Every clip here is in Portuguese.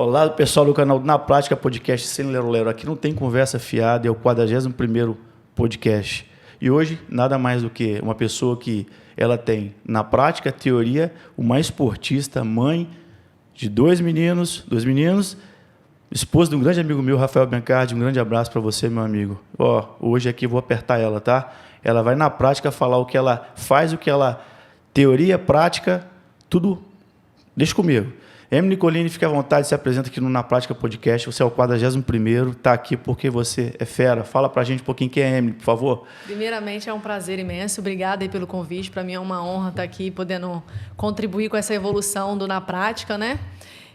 Olá, pessoal do canal Na Prática Podcast Sem Lero Lero. Aqui não tem conversa fiada, é o 41º podcast. E hoje, nada mais do que uma pessoa que ela tem, na prática, teoria, uma esportista, mãe de dois meninos, esposa de um grande amigo meu, Rafael Biancardi. Um grande abraço para você, meu amigo. Hoje aqui eu vou apertar ela, tá? Ela vai na prática falar o que ela faz, o que ela... Teoria, prática, tudo. Deixa comigo. Emily Nicolini, fique à vontade, se apresenta aqui no Na Prática Podcast. Você é o 41º, está aqui porque você é fera. Fala pra gente um pouquinho quem é Emily, por favor. Primeiramente, é um prazer imenso. Obrigada aí pelo convite. Para mim é uma honra estar aqui, podendo contribuir com essa evolução do Na Prática, né?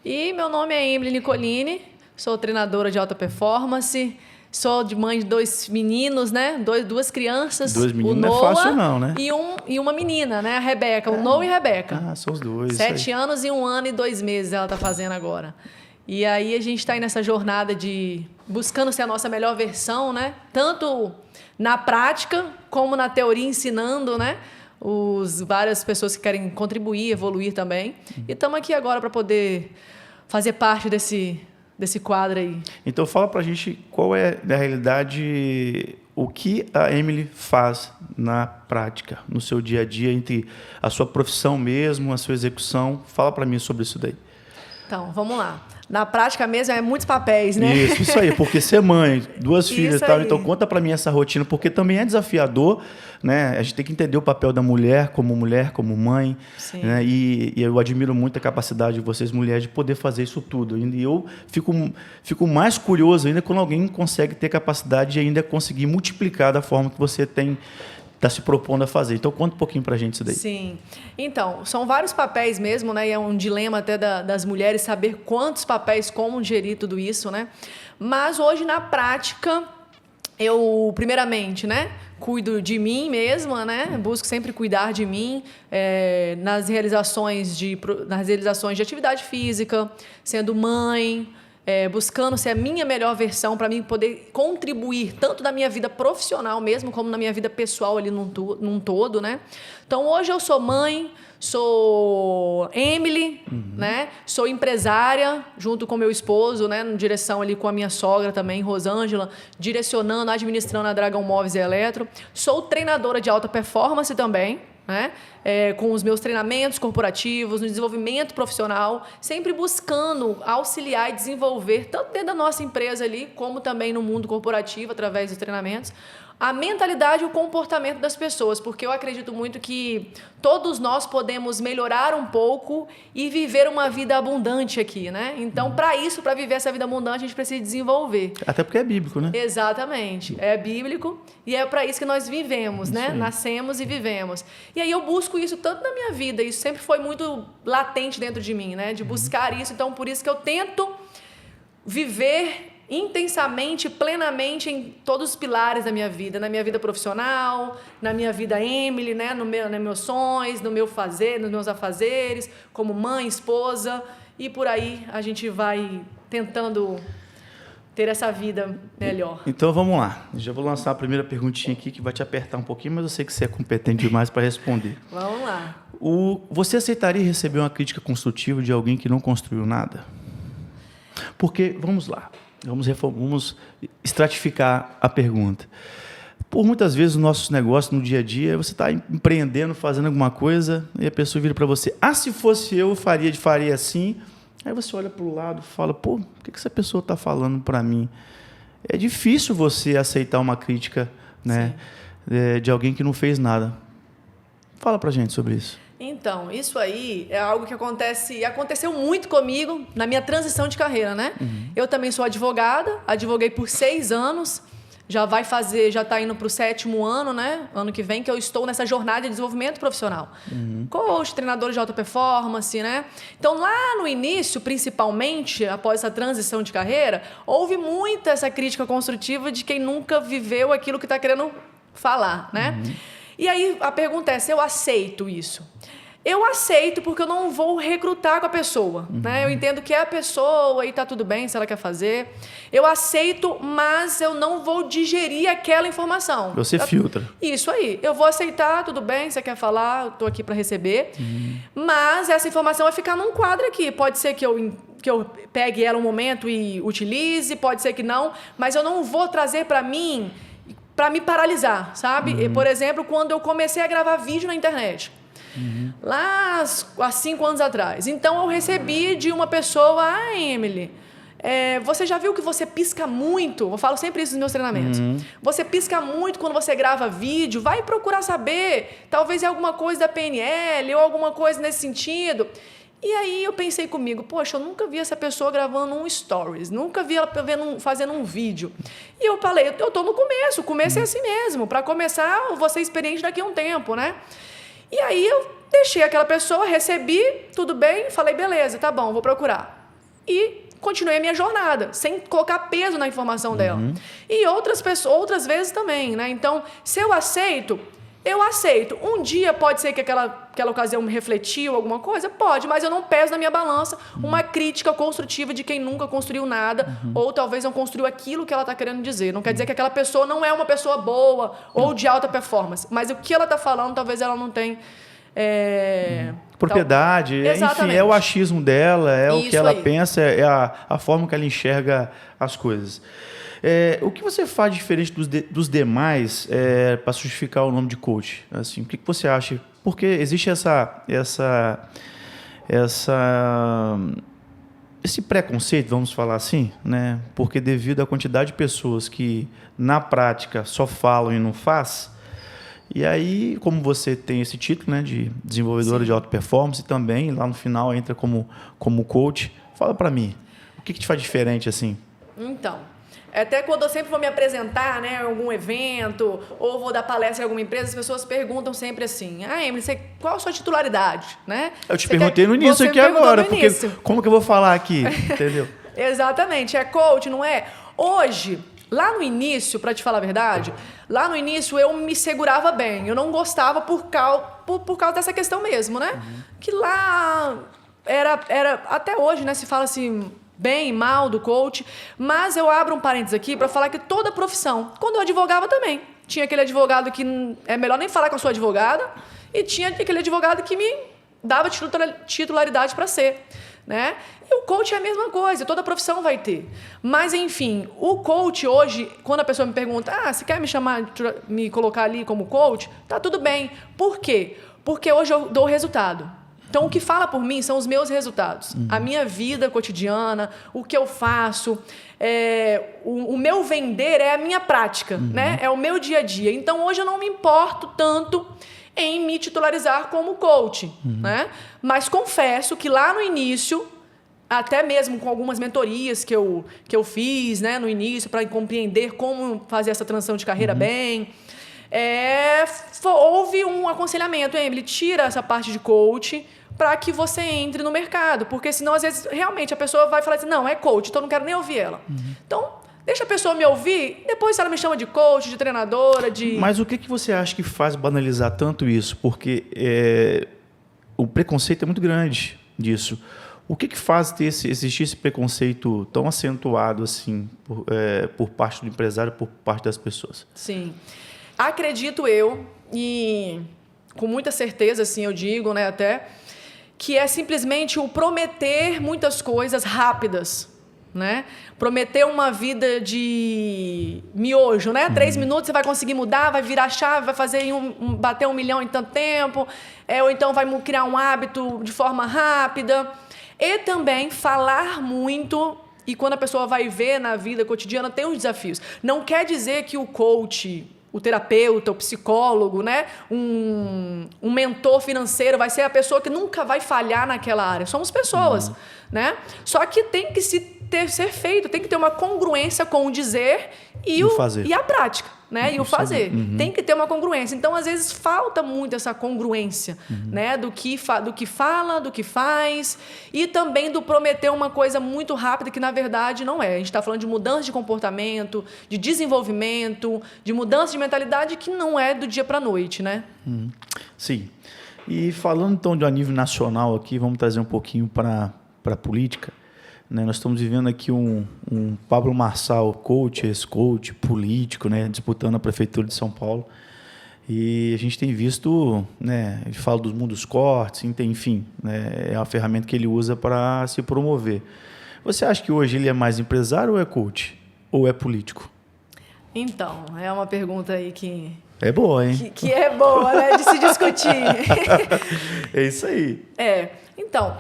E meu nome é Emily Nicolini, sou treinadora de alta performance, sou de mãe de dois meninos, né? Duas crianças. Dois meninos não é fácil não, né? E uma menina, né? A Rebeca, o Noah e a Rebeca. Ah, são os dois. 7 anos e 1 ano e 2 meses ela está fazendo agora. E aí a gente está aí nessa jornada de buscando ser a nossa melhor versão, né? Tanto na prática como na teoria, ensinando, né? Várias pessoas que querem contribuir, evoluir também. E estamos aqui agora para poder fazer parte desse quadro aí. Então fala pra gente qual é, na realidade, o que a Emily faz na prática, no seu dia a dia, entre a sua profissão mesmo, a sua execução. Fala pra mim sobre isso daí. Então, vamos lá. Na prática mesmo é muitos papéis, né? Isso aí, porque ser mãe, duas filhas e tal, então conta pra mim essa rotina, porque também é desafiador, né? A gente tem que entender o papel da mulher, como mãe, né? E eu admiro muito a capacidade de vocês, mulheres, de poder fazer isso tudo. E eu fico mais curioso ainda quando alguém consegue ter capacidade de ainda conseguir multiplicar da forma que você está se propondo a fazer. Então, conta um pouquinho pra gente isso daí. Sim. Então, são vários papéis mesmo, né? E é um dilema até das mulheres saber quantos papéis, como gerir tudo isso, né? Mas hoje, na prática, eu, primeiramente, né? Cuido de mim mesma, né? Busco sempre cuidar de mim nas realizações de atividade física, sendo mãe, buscando ser a minha melhor versão para mim poder contribuir tanto na minha vida profissional mesmo, como na minha vida pessoal ali num todo, né? Então, hoje eu sou mãe, sou Emily, né? Sou empresária, junto com meu esposo, né? Na direção ali com a minha sogra também, Rosângela, direcionando, administrando a Dragão Móveis e Eletro. Sou treinadora de alta performance também, né? Com os meus treinamentos corporativos, no desenvolvimento profissional, sempre buscando auxiliar e desenvolver, tanto dentro da nossa empresa ali, como também no mundo corporativo, através dos treinamentos, a mentalidade e o comportamento das pessoas, porque eu acredito muito que todos nós podemos melhorar um pouco e viver uma vida abundante aqui, né? Então, para viver essa vida abundante, a gente precisa desenvolver. Até porque é bíblico, né? Exatamente. É bíblico e é para isso que nós vivemos, isso, né? Aí. Nascemos e vivemos. E aí eu busco isso tanto na minha vida, isso sempre foi muito latente dentro de mim, né? De buscar isso, então por isso que eu tento viver intensamente, plenamente em todos os pilares da minha vida, na minha vida profissional, na minha vida Emily, né, nos meus sonhos, no meu fazer, nos meus afazeres, como mãe, esposa, e por aí a gente vai tentando ter essa vida melhor. Então vamos lá, já vou lançar a primeira perguntinha aqui que vai te apertar um pouquinho, mas eu sei que você é competente demais para responder. Vamos lá. Você aceitaria receber uma crítica construtiva de alguém que não construiu nada? Porque, vamos lá, vamos estratificar a pergunta. Por muitas vezes, os nossos negócios no dia a dia, você está empreendendo, fazendo alguma coisa, e a pessoa vira para você, se fosse eu faria assim. Aí você olha para o lado e fala, o que essa pessoa está falando para mim? É difícil você aceitar uma crítica, né, de alguém que não fez nada. Fala para a gente sobre isso. Então, isso aí é algo que aconteceu muito comigo na minha transição de carreira, né? Eu também sou advogada, advoguei por 6 anos, já está indo para o 7º ano, né? Ano que vem, que eu estou nessa jornada de desenvolvimento profissional. Coach, treinador de alta performance, né? Então, lá no início, principalmente, após essa transição de carreira, houve muita essa crítica construtiva de quem nunca viveu aquilo que está querendo falar, né? E aí, a pergunta é se eu aceito isso. eu aceito, porque eu não vou recrutar com a pessoa, né? Eu entendo que é a pessoa e tá tudo bem se ela quer fazer. Eu aceito, mas eu não vou digerir aquela informação. Você filtra. Isso aí. Eu vou aceitar, tudo bem, você quer falar, eu tô aqui para receber. Mas essa informação vai ficar num quadro aqui. Pode ser que eu pegue ela um momento e utilize, pode ser que não, mas eu não vou trazer para mim, para me paralisar, sabe? Por exemplo, quando eu comecei a gravar vídeo na internet. Lá há 5 anos atrás. Então eu recebi de uma pessoa: Emily, você já viu que você pisca muito? Eu falo sempre isso nos meus treinamentos. Você pisca muito quando você grava vídeo. Vai procurar saber. Talvez é alguma coisa da PNL ou alguma coisa nesse sentido. E aí eu pensei comigo: poxa, eu nunca vi essa pessoa gravando um stories, nunca vi ela fazendo um vídeo. E eu falei: eu estou no começo. O começo é assim mesmo. Para começar, eu vou ser experiente daqui a um tempo, né? E aí eu deixei aquela pessoa, recebi, tudo bem, falei: beleza, tá bom, vou procurar. E continuei a minha jornada, sem colocar peso na informação dela. E outras vezes também, né? Então, se eu aceito, eu aceito. Um dia pode ser que aquela ocasião me refletiu alguma coisa? Pode, mas eu não peso na minha balança uma crítica construtiva de quem nunca construiu nada, ou talvez não construiu aquilo que ela está querendo dizer. Não quer dizer que aquela pessoa não é uma pessoa boa ou de alta performance, mas o que ela está falando, talvez ela não tenha... propriedade, enfim, é o achismo dela, é isso o que ela aí. pensa, é a forma que ela enxerga as coisas. O que você faz diferente dos demais para justificar o nome de coach? Assim, o que você acha? Porque existe esse preconceito, vamos falar assim, né? Porque devido à quantidade de pessoas que na prática só falam e não faz. E aí, como você tem esse título, né, de desenvolvedora de alta performance, também lá no final entra como coach, fala para mim, o que te faz diferente assim? Então, até quando eu sempre vou me apresentar, né, em algum evento, ou vou dar palestra em alguma empresa, as pessoas perguntam sempre assim: Emily, qual a sua titularidade? Né? Eu te perguntei no início aqui agora, porque como que eu vou falar aqui, entendeu? Exatamente, é coach, não é? Hoje, lá no início, para te falar a verdade, lá no início eu me segurava bem, eu não gostava por causa dessa questão mesmo, né? Que lá era até hoje, né, se fala assim... bem e mal do coach, mas eu abro um parênteses aqui para falar que toda profissão, quando eu advogava também, tinha aquele advogado que é melhor nem falar com a sua advogada, e tinha aquele advogado que me dava titularidade para ser, né? E o coach é a mesma coisa, toda profissão vai ter. Mas, enfim, o coach hoje, quando a pessoa me pergunta: você quer me colocar ali como coach? Tá tudo bem. Por quê? Porque hoje eu dou resultado. Então, o que fala por mim são os meus resultados. A minha vida cotidiana, o que eu faço, o meu vender é a minha prática, né? É o meu dia a dia. Então, hoje eu não me importo tanto em me titularizar como coach, né? Mas confesso que lá no início, até mesmo com algumas mentorias que eu fiz, né, no início, para compreender como fazer essa transição de carreira bem... houve um aconselhamento: Emily, tira essa parte de coach para que você entre no mercado, porque senão às vezes realmente a pessoa vai falar assim: não, é coach, então eu não quero nem ouvir ela. Então deixa a pessoa me ouvir, depois ela me chama de coach, de treinadora, de... Mas o que você acha que faz banalizar tanto isso? Porque o preconceito é muito grande disso. O que faz existir esse preconceito tão acentuado assim por parte do empresário, por parte das pessoas? Sim. Acredito eu, e com muita certeza, assim, eu digo, né, até, que é simplesmente o prometer muitas coisas rápidas, né? Prometer uma vida de miojo, né? 3 minutos você vai conseguir mudar, vai virar chave, vai fazer bater 1 milhão em tanto tempo, ou então vai criar um hábito de forma rápida. E também falar muito... E quando a pessoa vai ver na vida cotidiana, tem uns desafios. Não quer dizer que o coach... o terapeuta, o psicólogo, né? Um mentor financeiro vai ser a pessoa que nunca vai falhar naquela área. Somos pessoas, né? Só que tem que ser feito, tem que ter uma congruência com o dizer e a prática, né? E o fazer. Tem que ter uma congruência. Então, às vezes, falta muito essa congruência, né? Do que fala, do que faz, e também do prometer uma coisa muito rápida que, na verdade, não é. A gente está falando de mudança de comportamento, de desenvolvimento, de mudança de mentalidade que não é do dia para a noite, né? Sim. E falando então de um nível nacional aqui, vamos trazer um pouquinho para a política. Né? Nós estamos vivendo aqui um Pablo Marçal, coach, ex-coach, político, né? Disputando a Prefeitura de São Paulo. E a gente tem visto, né? Ele fala dos mundos cortes, enfim, né? É a ferramenta que ele usa para se promover. Você acha que hoje ele é mais empresário ou é coach? Ou é político? Então, é uma pergunta aí que... É boa, hein? Que é boa, né? De se discutir. É isso aí. Então,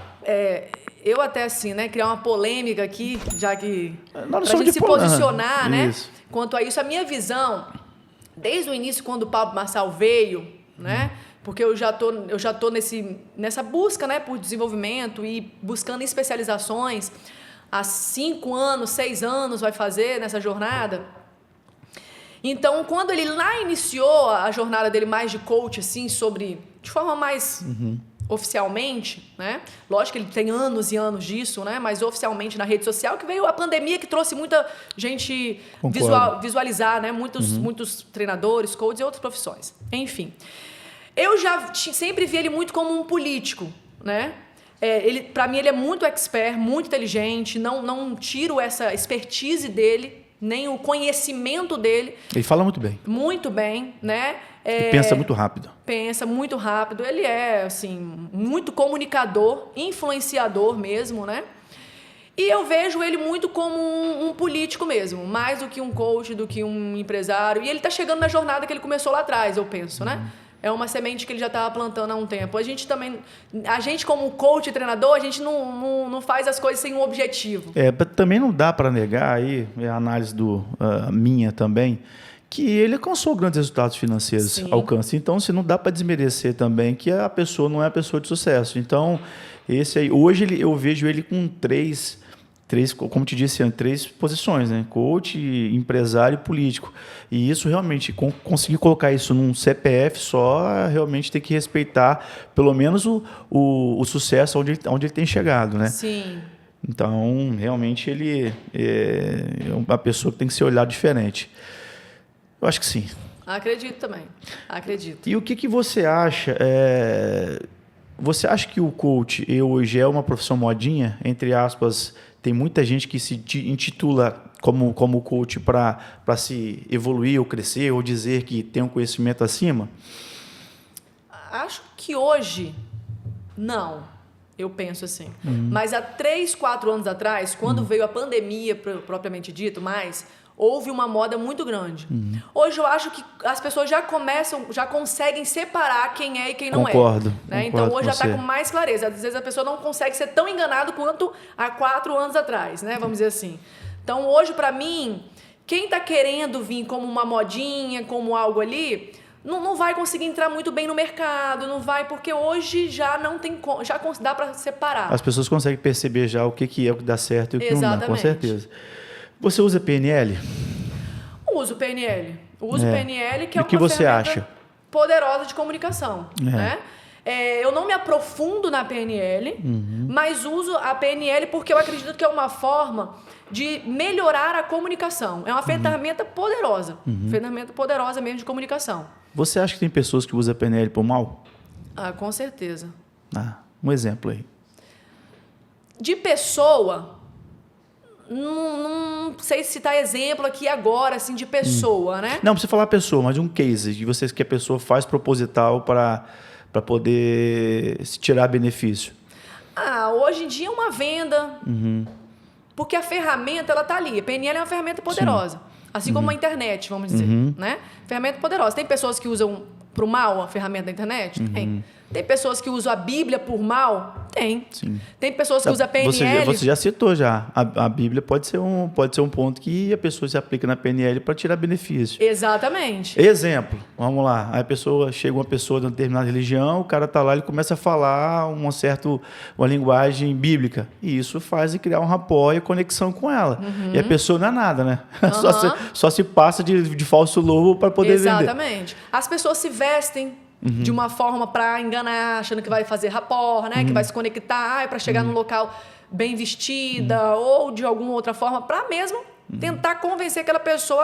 eu até assim, né? Criar uma polêmica aqui, já que... Para a gente se posicionar, né? Isso. Quanto a isso, a minha visão, desde o início, quando o Pablo Marçal veio, né? Porque eu já tô nessa busca, né? Por desenvolvimento e buscando especializações. Há 5 anos, 6 anos vai fazer nessa jornada. Então, quando ele lá iniciou a jornada dele mais de coach, assim, de forma mais oficialmente, né? Lógico que ele tem anos e anos disso, né? Mas oficialmente na rede social, que veio a pandemia que trouxe muita gente visualizar, né? Muitos treinadores, coaches e outras profissões. Enfim, eu já sempre vi ele muito como um político, né? Para mim, ele é muito expert, muito inteligente, não tiro essa expertise dele, nem o conhecimento dele. Ele fala muito bem. Muito bem, né? E pensa muito rápido. Pensa muito rápido. Ele é, assim, muito comunicador, influenciador mesmo, né? E eu vejo ele muito como um político mesmo, mais do que um coach, do que um empresário. E ele está chegando na jornada que ele começou lá atrás, eu penso, né? É uma semente que ele já estava plantando há um tempo. A gente como coach e treinador, a gente não faz as coisas sem um objetivo. Também não dá para negar, aí é a análise minha também, que ele alcançou grandes resultados financeiros. Sim. Então, se não dá para desmerecer também que a pessoa não é a pessoa de sucesso. Então, hoje eu vejo ele com três, como te disse antes, 3 posições, né? Coach, empresário e político. E isso realmente, conseguir colocar isso num CPF só, realmente tem que respeitar pelo menos o sucesso onde ele tem chegado, né? Sim. Então, realmente, ele é uma pessoa que tem que ser olhado diferente. Eu acho que sim. Acredito também. Acredito. E o que você acha? Você acha que o coach hoje é uma profissão modinha? Entre aspas, tem muita gente que se intitula como coach para se evoluir ou crescer ou dizer que tem um conhecimento acima? Acho que hoje, não. Eu penso assim. Mas há 3, 4 anos atrás, quando veio a pandemia, propriamente dito, houve uma moda muito grande. Hoje eu acho que as pessoas já conseguem separar quem é e quem não Concordo, é. Né? Então hoje já está com mais clareza. Às vezes a pessoa não consegue ser tão enganado quanto há 4 anos atrás, né? Vamos dizer assim. Então hoje, para mim, quem está querendo vir como uma modinha, como algo ali, não vai conseguir entrar muito bem no mercado, não vai, porque hoje já não tem, já dá para separar. As pessoas conseguem perceber já o que é o que dá certo e o que não dá, com certeza. Você usa PNL? Uso PNL. Uso PNL, que é uma você ferramenta acha? poderosa de comunicação. Né? Eu não me aprofundo na PNL, mas uso a PNL porque eu acredito que é uma forma de melhorar a comunicação. É uma ferramenta poderosa. Ferramenta poderosa mesmo de comunicação. Você acha que tem pessoas que usam a PNL por mal? Com certeza. Um exemplo aí. De pessoa... Não sei citar exemplo aqui agora, assim, de pessoa, né? Não precisa falar pessoa, mas um case de vocês que a pessoa faz proposital para poder se tirar benefício. Hoje em dia é uma venda, porque a ferramenta, ela tá ali. A PNL é uma ferramenta poderosa, assim como a internet, vamos dizer, né? Ferramenta poderosa. Tem pessoas que usam pro mal a ferramenta da internet? Tem. Tem pessoas que usam a Bíblia por mal? Tem. Sim. Tem pessoas que usam a PNL... Você já citou já. A Bíblia pode ser um ponto que a pessoa se aplica na PNL para tirar benefício. Exatamente. Exemplo, vamos lá. Aí chega uma pessoa de uma determinada religião, o cara está lá, ele começa a falar uma linguagem bíblica. E isso faz criar um rapport e conexão com ela. E a pessoa não é nada, né? Só se passa de falso lobo para poder vender. Exatamente. As pessoas se vestem de uma forma para enganar, achando que vai fazer rapport, né? Que vai se conectar, para chegar num local bem vestida ou de alguma outra forma, para mesmo tentar convencer aquela pessoa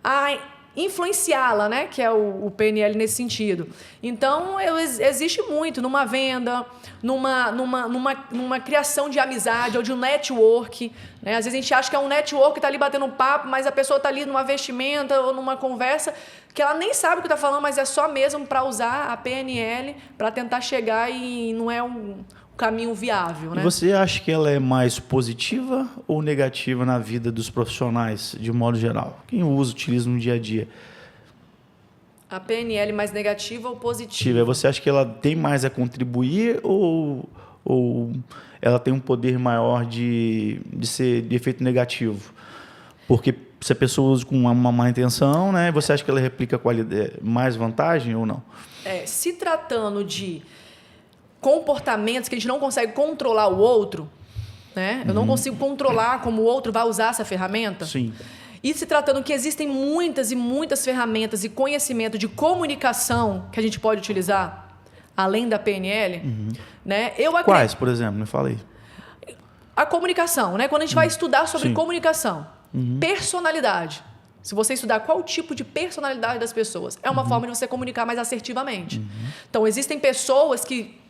a influenciá-la, né? Que é o PNL nesse sentido. Então, existe muito numa venda, numa criação de amizade ou de um network, né? Às vezes a gente acha que é um network que está ali batendo um papo, mas a pessoa está ali numa vestimenta ou numa conversa que ela nem sabe o que está falando, mas é só mesmo para usar a PNL para tentar chegar e não é um caminho viável, né? E você acha que ela é mais positiva ou negativa na vida dos profissionais, de modo geral? Quem usa, utiliza no dia a dia? A PNL mais negativa ou positiva? Você acha que ela tem mais a contribuir ou ela tem um poder maior de ser de efeito negativo? Porque se a pessoa usa com uma má intenção, né, você acha que ela replica mais vantagem ou não? Se tratando de comportamentos que a gente não consegue controlar o outro, né? Eu não consigo controlar como o outro vai usar essa ferramenta. Sim. E se tratando que existem muitas e muitas ferramentas e conhecimento de comunicação que a gente pode utilizar, além da PNL, né? Quais, por exemplo? Me fala aí. A comunicação, né? Quando a gente vai estudar sobre comunicação, personalidade. Se você estudar qual tipo de personalidade das pessoas, é uma forma de você comunicar mais assertivamente. Então, existem pessoas que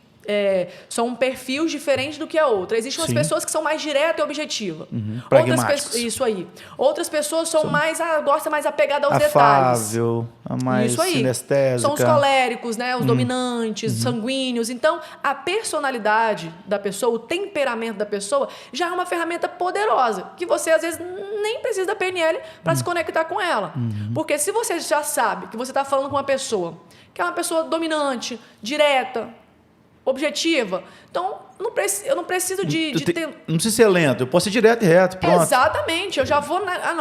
são perfis diferentes do que a outra. Existem umas pessoas que são mais diretas e objetivas. Pragmáticos. Isso aí. Outras pessoas são mais, gostam mais apegada aos afável, detalhes. A mais isso aí. sinestésica. São os coléricos, né? Os dominantes, sanguíneos. Então, a personalidade da pessoa, o temperamento da pessoa, já é uma ferramenta poderosa, que você, às vezes, nem precisa da PNL para se conectar com ela. Porque se você já sabe que você está falando com uma pessoa que é uma pessoa dominante, direta, objetiva. Então, eu não preciso Não precisa ser lento, eu posso ser direto e reto, pronto. Exatamente, eu já vou...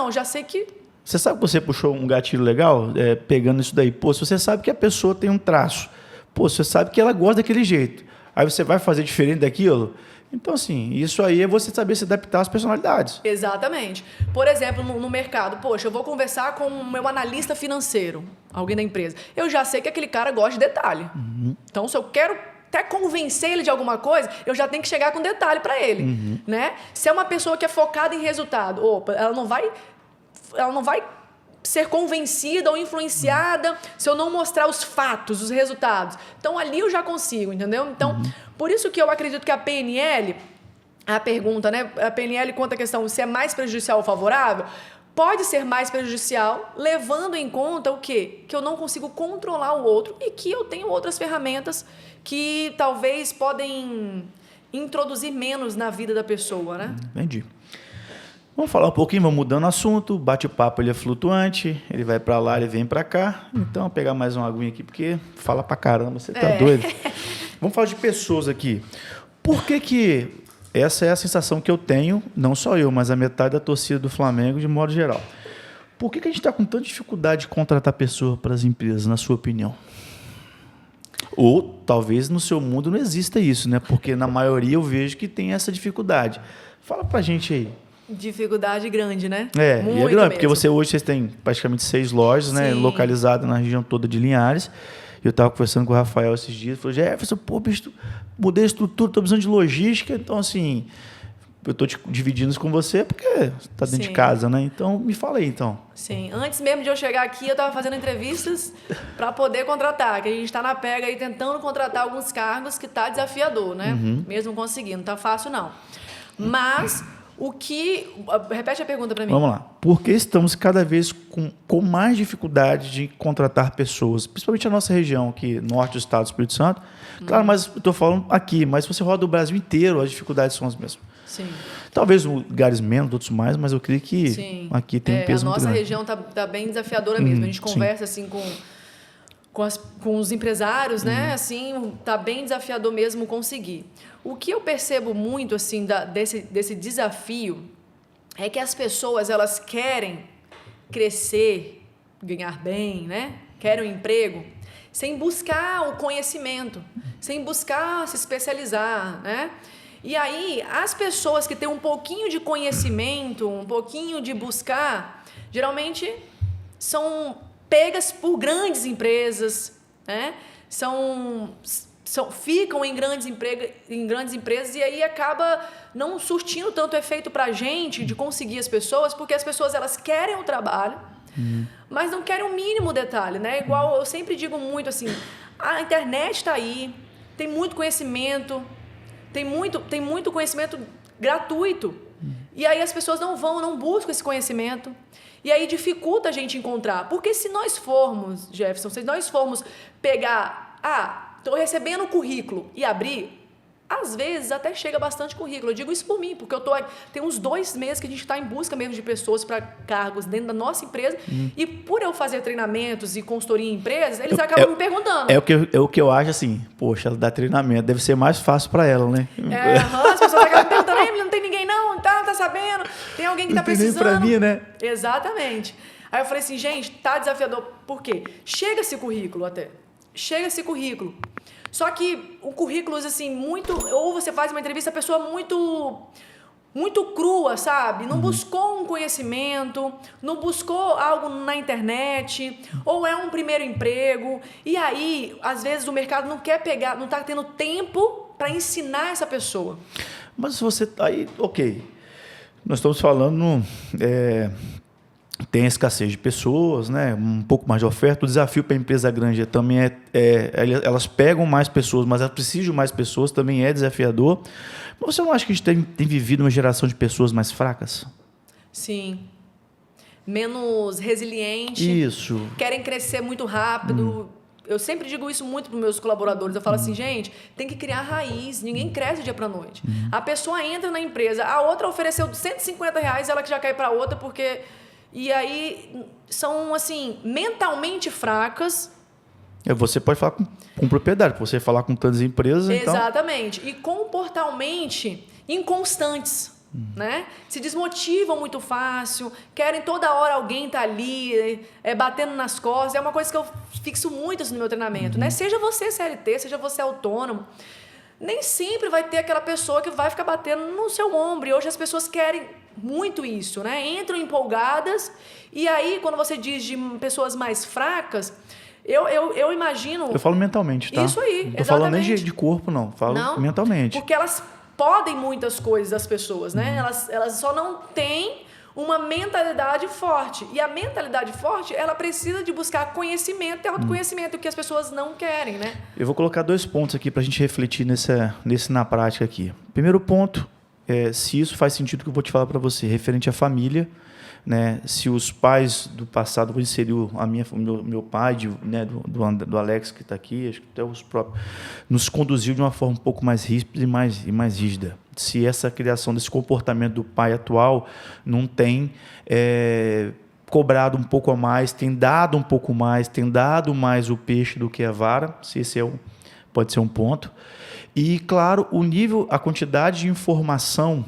já sei que... Você sabe que você puxou um gatilho legal, pegando isso daí. Pô, se você sabe que a pessoa tem um traço, você sabe que ela gosta daquele jeito, aí você vai fazer diferente daquilo. Então, assim, isso aí é você saber se adaptar às personalidades. Exatamente. Por exemplo, no mercado, eu vou conversar com o meu analista financeiro, alguém da empresa. Eu já sei que aquele cara gosta de detalhe. Então, se eu quero até convencer ele de alguma coisa, eu já tenho que chegar com detalhe para ele, né? Se é uma pessoa que é focada em resultado, ela não vai ser convencida ou influenciada se eu não mostrar os fatos, os resultados. Então, ali eu já consigo, entendeu? Então, por isso que eu acredito que a PNL, a pergunta, né? A PNL conta a questão se é mais prejudicial ou favorável. Pode ser mais prejudicial, levando em conta o quê? Que eu não consigo controlar o outro e que eu tenho outras ferramentas que talvez podem introduzir menos na vida da pessoa, né? Entendi. Vamos falar um pouquinho, vamos mudando o assunto. Bate-papo, ele é flutuante, ele vai para lá, ele vem para cá. Então, vou pegar mais uma aguinha aqui, porque fala pra caramba, você tá doido. Vamos falar de pessoas aqui. Por que essa é a sensação que eu tenho, não só eu, mas a metade da torcida do Flamengo, de modo geral. Por que a gente está com tanta dificuldade de contratar pessoas para as empresas, na sua opinião? Ou talvez no seu mundo não exista isso, né? Porque na maioria eu vejo que tem essa dificuldade. Fala pra gente aí. Dificuldade grande, né? E é grande, mesmo. porque vocês têm praticamente 6 lojas, né? Localizadas na região toda de Linhares. Eu estava conversando com o Rafael esses dias, falou, Jefferson, bicho, mudei a estrutura, estou precisando de logística, então assim, eu estou dividindo isso com você porque está dentro de casa, né? Então, me fala aí, então. Sim, antes mesmo de eu chegar aqui, eu estava fazendo entrevistas para poder contratar, que a gente está na pega aí tentando contratar alguns cargos que está desafiador, né? Mesmo conseguindo, não está fácil não. Mas... Repete a pergunta para mim. Vamos lá. Por que estamos cada vez com mais dificuldade de contratar pessoas, principalmente a nossa região aqui, norte do estado do Espírito Santo? Claro, mas eu estou falando aqui, mas se você roda o Brasil inteiro, as dificuldades são as mesmas. Sim. Talvez lugares menos, outros mais, mas eu creio que aqui tem um peso muito grande. A nossa região está bem desafiadora mesmo. A gente conversa assim com os empresários, né? Assim, tá bem desafiador mesmo conseguir. O que eu percebo muito assim desse desafio é que as pessoas elas querem crescer, ganhar bem, né? Querem um emprego, sem buscar o conhecimento, sem buscar se especializar, né? E aí as pessoas que têm um pouquinho de conhecimento, um pouquinho de buscar, geralmente são pegas por grandes empresas, né? Ficam em grandes empresas e aí acaba não surtindo tanto efeito para a gente de conseguir as pessoas, porque as pessoas elas querem o trabalho, mas não querem o mínimo detalhe, né? Igual eu sempre digo muito assim, a internet está aí, tem muito conhecimento, tem muito conhecimento gratuito. E aí as pessoas não buscam esse conhecimento. E aí dificulta a gente encontrar. Porque se nós formos, Jefferson, se nós formos pegar, estou recebendo o currículo e abrir, às vezes até chega bastante currículo. Eu digo isso por mim, porque tem uns 2 meses que a gente está em busca mesmo de pessoas para cargos dentro da nossa empresa. E por eu fazer treinamentos e consultoria em empresas, eles acabam me perguntando. É o que eu acho assim, poxa, ela dá treinamento, deve ser mais fácil para ela, né? As pessoas acabam me perguntando, não tem ninguém não, tá sabendo? Tem alguém que está precisando. Nem para mim, né? Exatamente. Aí eu falei assim, gente, tá desafiador. Por quê? Chega esse currículo. Só que o currículo, assim, ou você faz uma entrevista, a pessoa muito crua, sabe? Não buscou um conhecimento, não buscou algo na internet, ou é um primeiro emprego. E aí, às vezes, o mercado não quer pegar, não está tendo tempo para ensinar essa pessoa. Mas se você... Aí, ok. Nós estamos falando... tem a escassez de pessoas, né? Um pouco mais de oferta. O desafio para a empresa grande também elas pegam mais pessoas, mas elas precisam de mais pessoas, também é desafiador. Mas você não acha que a gente tem vivido uma geração de pessoas mais fracas? Sim. Menos resiliente. Isso. Querem crescer muito rápido. Eu sempre digo isso muito para os meus colaboradores. Eu falo assim, gente, tem que criar raiz. Ninguém cresce do dia para a noite. A pessoa entra na empresa, a outra ofereceu R$150, ela que já cai para outra porque... E aí, são, assim, mentalmente fracas. Você pode falar com propriedade, você falar com tantas empresas, exatamente. Então... E comportalmente inconstantes, né? Se desmotivam muito fácil, querem toda hora alguém tá ali, batendo nas costas. É uma coisa que eu fixo muito no meu treinamento, né? Seja você CLT, seja você autônomo, nem sempre vai ter aquela pessoa que vai ficar batendo no seu ombro. E hoje as pessoas querem muito isso, né? Entram empolgadas e aí, quando você diz de pessoas mais fracas, eu imagino... Eu falo mentalmente, tá? Isso aí, não tô falando nem de corpo, não. Falo mentalmente. Porque elas podem muitas coisas das pessoas, né? Elas só não têm uma mentalidade forte. E a mentalidade forte, ela precisa de buscar conhecimento e autoconhecimento, que as pessoas não querem, né? Eu vou colocar 2 pontos aqui para a gente refletir nesse na prática aqui. Primeiro ponto, se isso faz sentido que eu vou te falar para você, referente à família, né? Se os pais do passado, vou inserir meu pai, né? do Alex que está aqui, acho que até os próprios, nos conduziu de uma forma um pouco mais ríspida e mais rígida. Se essa criação desse comportamento do pai atual não tem cobrado um pouco a mais, tem dado um pouco mais, tem dado mais o peixe do que a vara, se esse pode ser um ponto. E, claro, a quantidade de informação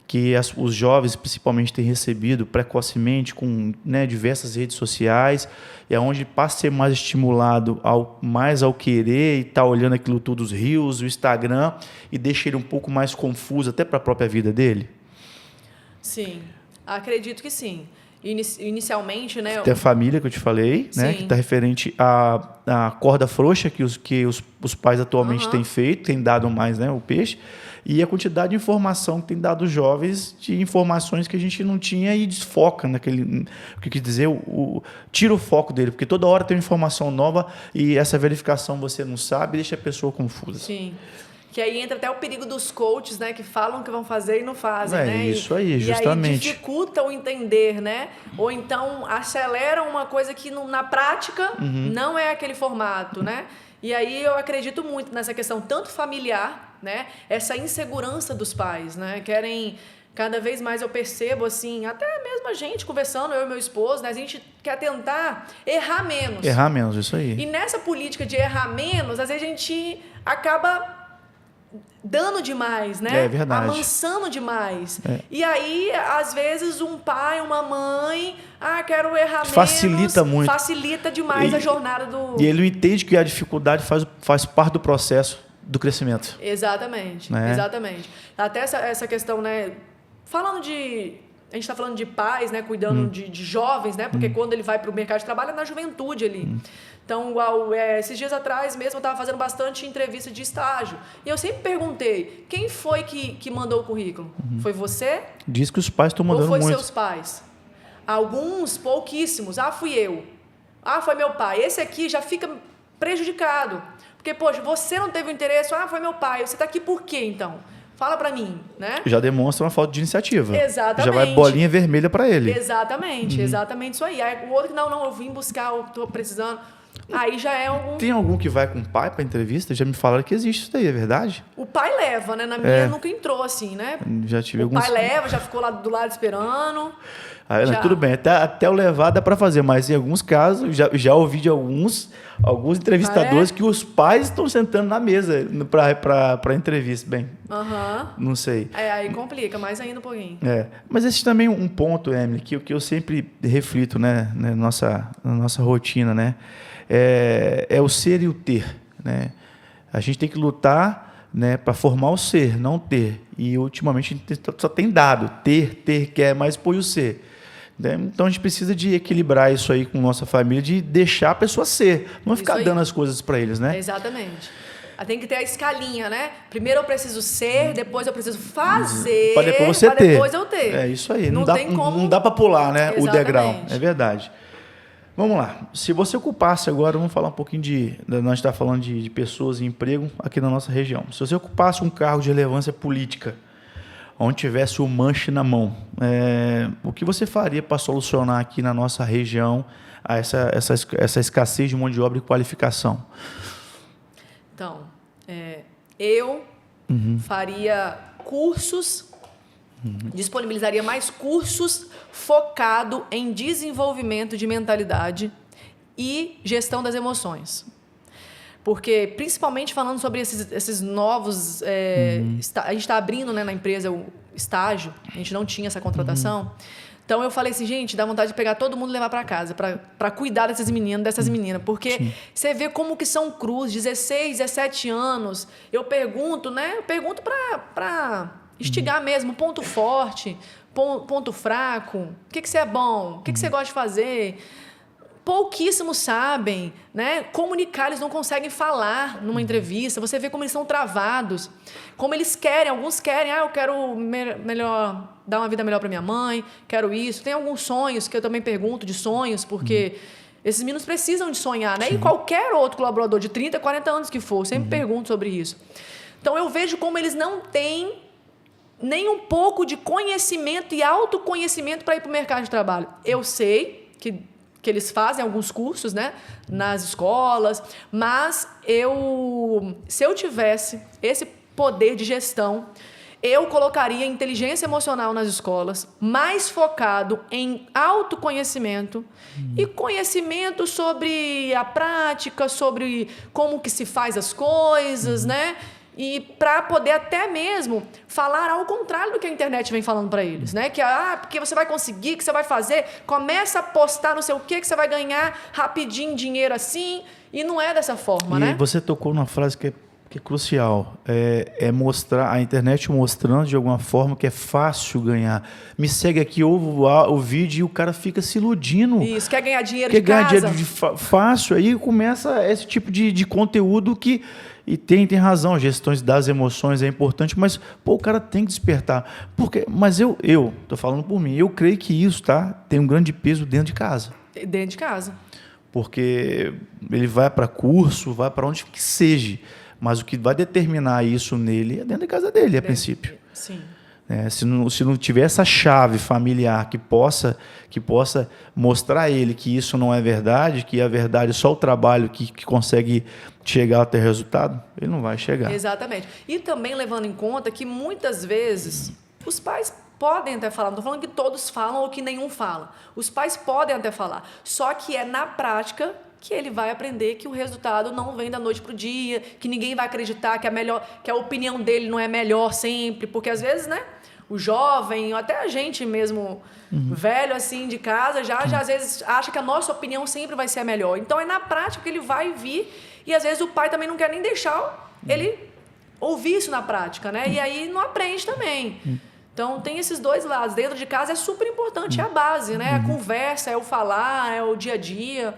que os jovens, principalmente, têm recebido precocemente com, né, diversas redes sociais, onde passa a ser mais estimulado mais ao querer e estar olhando aquilo tudo, os reels, o Instagram, e deixa ele um pouco mais confuso até para a própria vida dele? Sim, acredito que sim. Inicialmente, né? Tem a família que eu te falei, né, que está referente à corda frouxa que os pais atualmente têm feito, têm dado mais, né, o peixe, e a quantidade de informação que tem dado os jovens, de informações que a gente não tinha e desfoca naquele... O que quer dizer? Tira o foco dele, porque toda hora tem uma informação nova e essa verificação você não sabe, deixa a pessoa confusa. Sim. Que aí entra até o perigo dos coaches, né? Que falam que vão fazer e não fazem, né? Isso aí, justamente. E aí dificulta o entender, né? Ou então aceleram uma coisa que na prática não é aquele formato, né? E aí eu acredito muito nessa questão tanto familiar, né? Essa insegurança dos pais, né? Cada vez mais eu percebo, assim, até mesmo a gente conversando, eu e meu esposo, né? A gente quer tentar errar menos. Errar menos, isso aí. E nessa política de errar menos, às vezes a gente acaba dando demais, né? É verdade. Amansando demais. E aí, às vezes, um pai, uma mãe, quero errar menos. Facilita muito. Facilita demais a jornada do... E ele não entende que a dificuldade faz parte do processo do crescimento. Exatamente, né? Exatamente. Até essa questão, né? Falando de... A gente está falando de pais, né? Cuidando de jovens, né? Porque quando ele vai para o mercado de trabalho, é na juventude ali. Então, igual, esses dias atrás mesmo, eu estava fazendo bastante entrevista de estágio. E eu sempre perguntei, quem foi que mandou o currículo? Foi você? Diz que os pais estão mandando muito. Ou foi seus pais? Alguns, pouquíssimos. Fui eu. Foi meu pai. Esse aqui já fica prejudicado. Porque, poxa, você não teve o interesse. Foi meu pai. Você está aqui por quê, então? Fala pra mim, né? Já demonstra uma falta de iniciativa. Exatamente. Já vai bolinha vermelha pra ele. Exatamente, exatamente isso aí. Aí o outro, não, eu vim buscar, eu tô precisando. Aí já é algum... Tem algum que vai com o pai pra entrevista? Já me falaram que existe isso daí, é verdade? O pai leva, né? Na minha nunca entrou assim, né? Já tive o pai leva, já ficou lá do lado esperando. Tudo bem, até o levar dá para fazer, mas em alguns casos, já ouvi de alguns entrevistadores que os pais estão sentando na mesa para entrevista. Bem, não sei. Aí complica, mais ainda um pouquinho. Mas esse também é um ponto, Emily, que eu sempre reflito, né, na nossa rotina, né? É o ser e o ter, né? A gente tem que lutar, né, para formar o ser, não ter. E ultimamente a gente só tem dado, ter quer, mas põe o ser. Então a gente precisa de equilibrar isso aí com nossa família, de deixar a pessoa ser, não ficar dando as coisas para eles, né? Exatamente. Tem que ter a escalinha, né? Primeiro eu preciso ser, depois eu preciso fazer, para depois você ter. Depois eu ter. É isso aí. Não dá para pular, né? Exatamente. O degrau. É verdade. Vamos lá. Se você ocupasse agora, vamos falar um pouquinho nós estamos falando de pessoas e emprego aqui na nossa região. Se você ocupasse um cargo de relevância política, onde tivesse o manche na mão, o que você faria para solucionar aqui na nossa região essa escassez de mão de obra e qualificação? Então, eu faria cursos, disponibilizaria mais cursos focado em desenvolvimento de mentalidade e gestão das emoções. Porque, principalmente falando sobre esses novos... a gente está abrindo, né, na empresa o estágio, a gente não tinha essa contratação. Então, eu falei assim, gente, dá vontade de pegar todo mundo e levar para casa, para cuidar dessas meninas. Porque você vê como que são cruz, 16, 17 anos. Eu pergunto, né? Eu pergunto para instigar mesmo, ponto forte, ponto fraco, o que você é bom, o que você gosta de fazer. Pouquíssimos sabem, né? Comunicar, eles não conseguem falar numa entrevista. Você vê como eles são travados, como eles querem. Alguns querem, eu quero melhor dar uma vida melhor para minha mãe, quero isso. Tem alguns sonhos que eu também pergunto de sonhos, porque esses meninos precisam de sonhar, né? E qualquer outro colaborador de 30, 40 anos que for, sempre pergunto sobre isso. Então eu vejo como eles não têm nem um pouco de conhecimento e autoconhecimento para ir para o mercado de trabalho. Eu sei que eles fazem alguns cursos, né, nas escolas, mas se eu tivesse esse poder de gestão, eu colocaria inteligência emocional nas escolas, mais focado em autoconhecimento e conhecimento sobre a prática, sobre como que se faz as coisas, né? E para poder até mesmo falar ao contrário do que a internet vem falando para eles, né? Que porque você vai conseguir, que você vai fazer, começa a postar não sei o que você vai ganhar rapidinho dinheiro assim, e não é dessa forma, né? E você tocou numa frase que é crucial, é mostrar, a internet mostrando de alguma forma que é fácil ganhar. Me segue aqui, ouve o vídeo e o cara fica se iludindo. Isso, quer ganhar dinheiro de casa. Quer ganhar dinheiro fácil, aí começa esse tipo de conteúdo que... E tem razão, gestões das emoções é importante, mas o cara tem que despertar. Mas eu tô falando por mim, eu creio que isso tem um grande peso dentro de casa. Dentro de casa. Porque ele vai para curso, vai para onde que seja, mas o que vai determinar isso nele é dentro da casa dele, a princípio. Sim. Se não tiver essa chave familiar que possa mostrar a ele que isso não é verdade, que a verdade é só o trabalho que consegue chegar até resultado, ele não vai chegar. Exatamente. E também levando em conta que muitas vezes os pais podem até falar, não estou falando que todos falam ou que nenhum fala. Os pais podem até falar, só que é na prática que ele vai aprender que o resultado não vem da noite para o dia, que ninguém vai acreditar que a opinião dele não é melhor sempre, porque às vezes, né, o jovem, até a gente mesmo, velho assim de casa, já às vezes acha que a nossa opinião sempre vai ser a melhor. Então é na prática que ele vai vir, e às vezes o pai também não quer nem deixar ele ouvir isso na prática, né? E aí não aprende também. Então tem esses dois lados. Dentro de casa é super importante, é a base, né? A conversa, é o falar, é o dia a dia.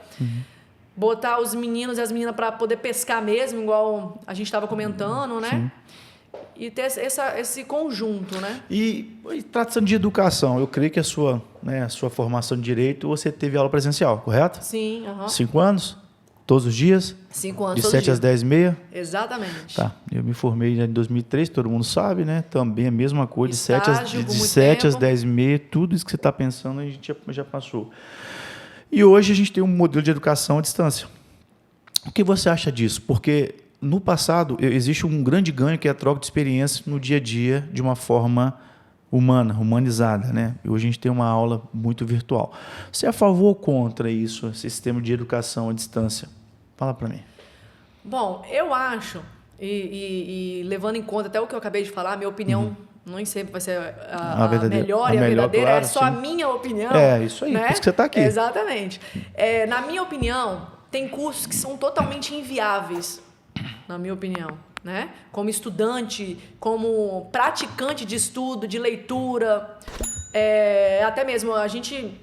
Botar os meninos e as meninas para poder pescar mesmo, igual a gente estava comentando, né? e ter esse conjunto, né? E tratando de educação, eu creio que a sua formação de Direito, você teve aula presencial, correto? Sim. Uhum. 5 anos? Todos os dias? 5 anos, de todo 7 dia. às 10h30? Exatamente. Tá. Eu me formei em 2003, todo mundo sabe, né? Também a mesma coisa, Estágio, de 7 às 10h30, tudo isso que você está pensando, a gente já passou. E hoje a gente tem um modelo de educação à distância. O que você acha disso? Porque no passado existe um grande ganho que é a troca de experiência no dia a dia de uma forma humana, humanizada, né? E hoje a gente tem uma aula muito virtual. Você é a favor ou contra isso, esse sistema de educação à distância? Fala para mim. Bom, eu acho, e levando em conta até o que eu acabei de falar, minha opinião nem sempre vai ser a melhor e a verdadeira, claro, é só sim. a minha opinião. É, isso aí, né? por isso que você está aqui. Exatamente. Na minha opinião, tem cursos que são totalmente inviáveis, na minha opinião. Né? Como estudante, como praticante de estudo, de leitura, até mesmo a gente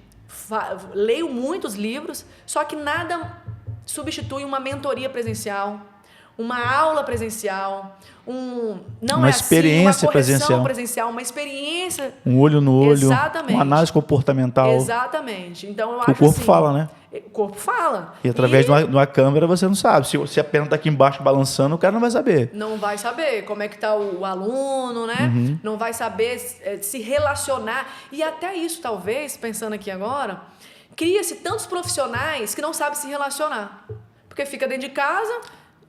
leio muitos livros, só que nada substitui uma mentoria presencial, uma aula presencial, uma experiência presencial, uma experiência, um olho no olho, exatamente, uma análise comportamental. Exatamente. Então eu acho o corpo assim, fala, né? O corpo fala. E através de uma câmera você não sabe. Se a perna está aqui embaixo balançando, o cara não vai saber. Não vai saber como é que está o aluno, né? Não vai saber se relacionar. E até isso, talvez, pensando aqui agora, cria-se tantos profissionais que não sabem se relacionar. Porque fica dentro de casa,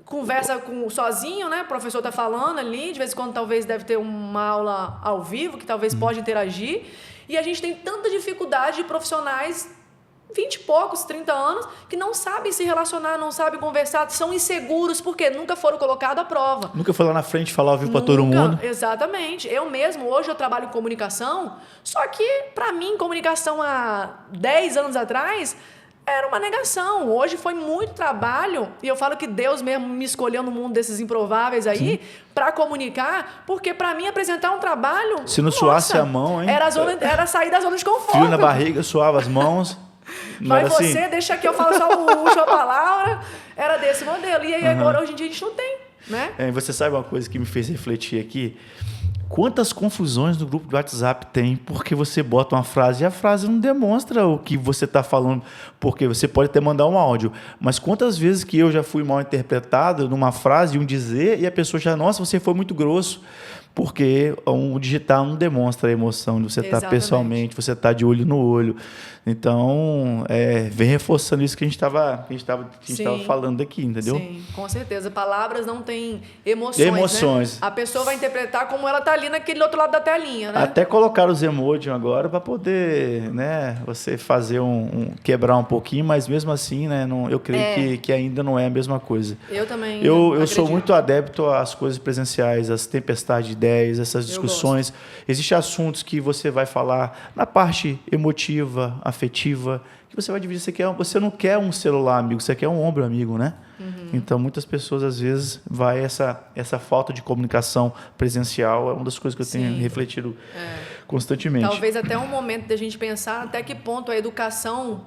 conversa sozinho, né? O professor está falando ali, de vez em quando talvez deve ter uma aula ao vivo, que talvez pode interagir. E a gente tem tanta dificuldade de profissionais 20 e poucos, 30 anos, que não sabem se relacionar, não sabem conversar, são inseguros, porque nunca foram colocados à prova. Nunca foi lá na frente falar ao vivo para todo mundo. Exatamente. Eu mesmo, hoje eu trabalho em comunicação, só que, para mim, comunicação há 10 anos atrás era uma negação. Hoje foi muito trabalho, e eu falo que Deus mesmo me escolheu no mundo desses improváveis aí, para comunicar, porque para mim apresentar um trabalho... Se não suasse a mão, hein? Era sair da zona de conforto. Frio na barriga, suava as mãos... Mas você, assim, deixa que eu falo só a última palavra, era desse modelo. E aí agora, hoje em dia, a gente não tem, né? Você sabe uma coisa que me fez refletir aqui? Quantas confusões no grupo do WhatsApp tem porque você bota uma frase e a frase não demonstra o que você está falando, porque você pode até mandar um áudio, mas quantas vezes que eu já fui mal interpretado numa frase, um dizer, e a pessoa já, nossa, você foi muito grosso. Porque um digital não demonstra a emoção de você estar pessoalmente, você estar de olho no olho. Então, vem reforçando isso que a gente estava falando aqui, entendeu? Sim, com certeza. Palavras não têm emoções. Né? A pessoa vai interpretar como ela está ali naquele outro lado da telinha, né? Até colocar os emojis agora para poder, né, você fazer quebrar um pouquinho, mas mesmo assim, né, eu creio que ainda não é a mesma coisa. Eu também. Eu sou muito adepto às coisas presenciais, às tempestades de ideias, essas discussões. Existem assuntos que você vai falar na parte emotiva, afetiva, que você vai dividir. Você não quer um celular amigo, você quer um ombro amigo, né? Então, muitas pessoas, às vezes, vai essa falta de comunicação presencial é uma das coisas que eu tenho refletido constantemente. Talvez até um momento da gente pensar até que ponto a educação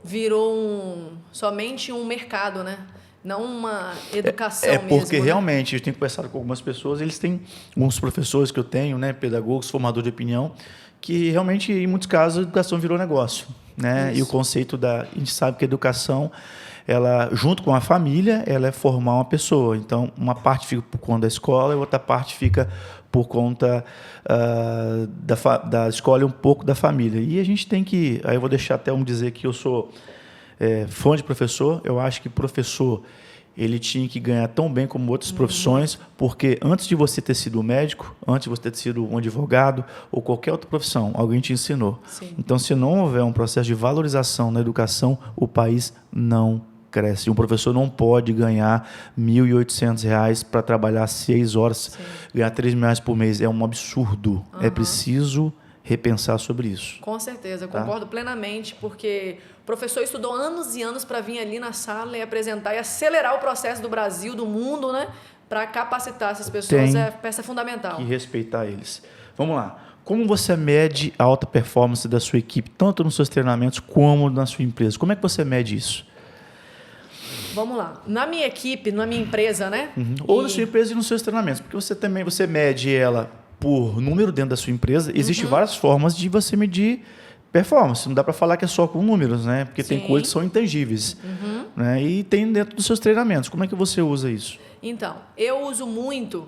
virou somente um mercado, né? Não uma educação mesmo. Porque realmente, eu tenho conversado com algumas pessoas, eles têm alguns professores que eu tenho, né, pedagogos, formadores de opinião, que realmente, em muitos casos, a educação virou negócio. Né? E o conceito a gente sabe que a educação, ela, junto com a família, ela é formar uma pessoa. Então, uma parte fica por conta da escola e outra parte fica por conta da escola e um pouco da família. E a gente tem que... Aí eu vou deixar até dizer que eu sou fã de professor. Eu acho que professor, ele tinha que ganhar tão bem como outras profissões, porque antes de você ter sido médico, antes de você ter sido um advogado ou qualquer outra profissão, alguém te ensinou. Sim. Então, se não houver um processo de valorização na educação, o país não cresce. Um professor não pode ganhar R$ 1.800 para trabalhar 6 horas, ganhar R$ 3 mil por mês. É um absurdo. É preciso repensar sobre isso. Com certeza, concordo plenamente, porque o professor estudou anos e anos para vir ali na sala e apresentar e acelerar o processo do Brasil, do mundo, né? Para capacitar essas pessoas, é peça fundamental. E respeitar eles. Vamos lá. Como você mede a alta performance da sua equipe, tanto nos seus treinamentos como na sua empresa? Como é que você mede isso? Vamos lá. Na minha equipe, na minha empresa, né? Ou na sua empresa e nos seus treinamentos. Porque você mede ela por número dentro da sua empresa. Existem várias formas de você medir performance. Não dá para falar que é só com números, né? Porque tem coisas que são intangíveis. Né? E tem dentro dos seus treinamentos. Como é que você usa isso? Então, eu uso muito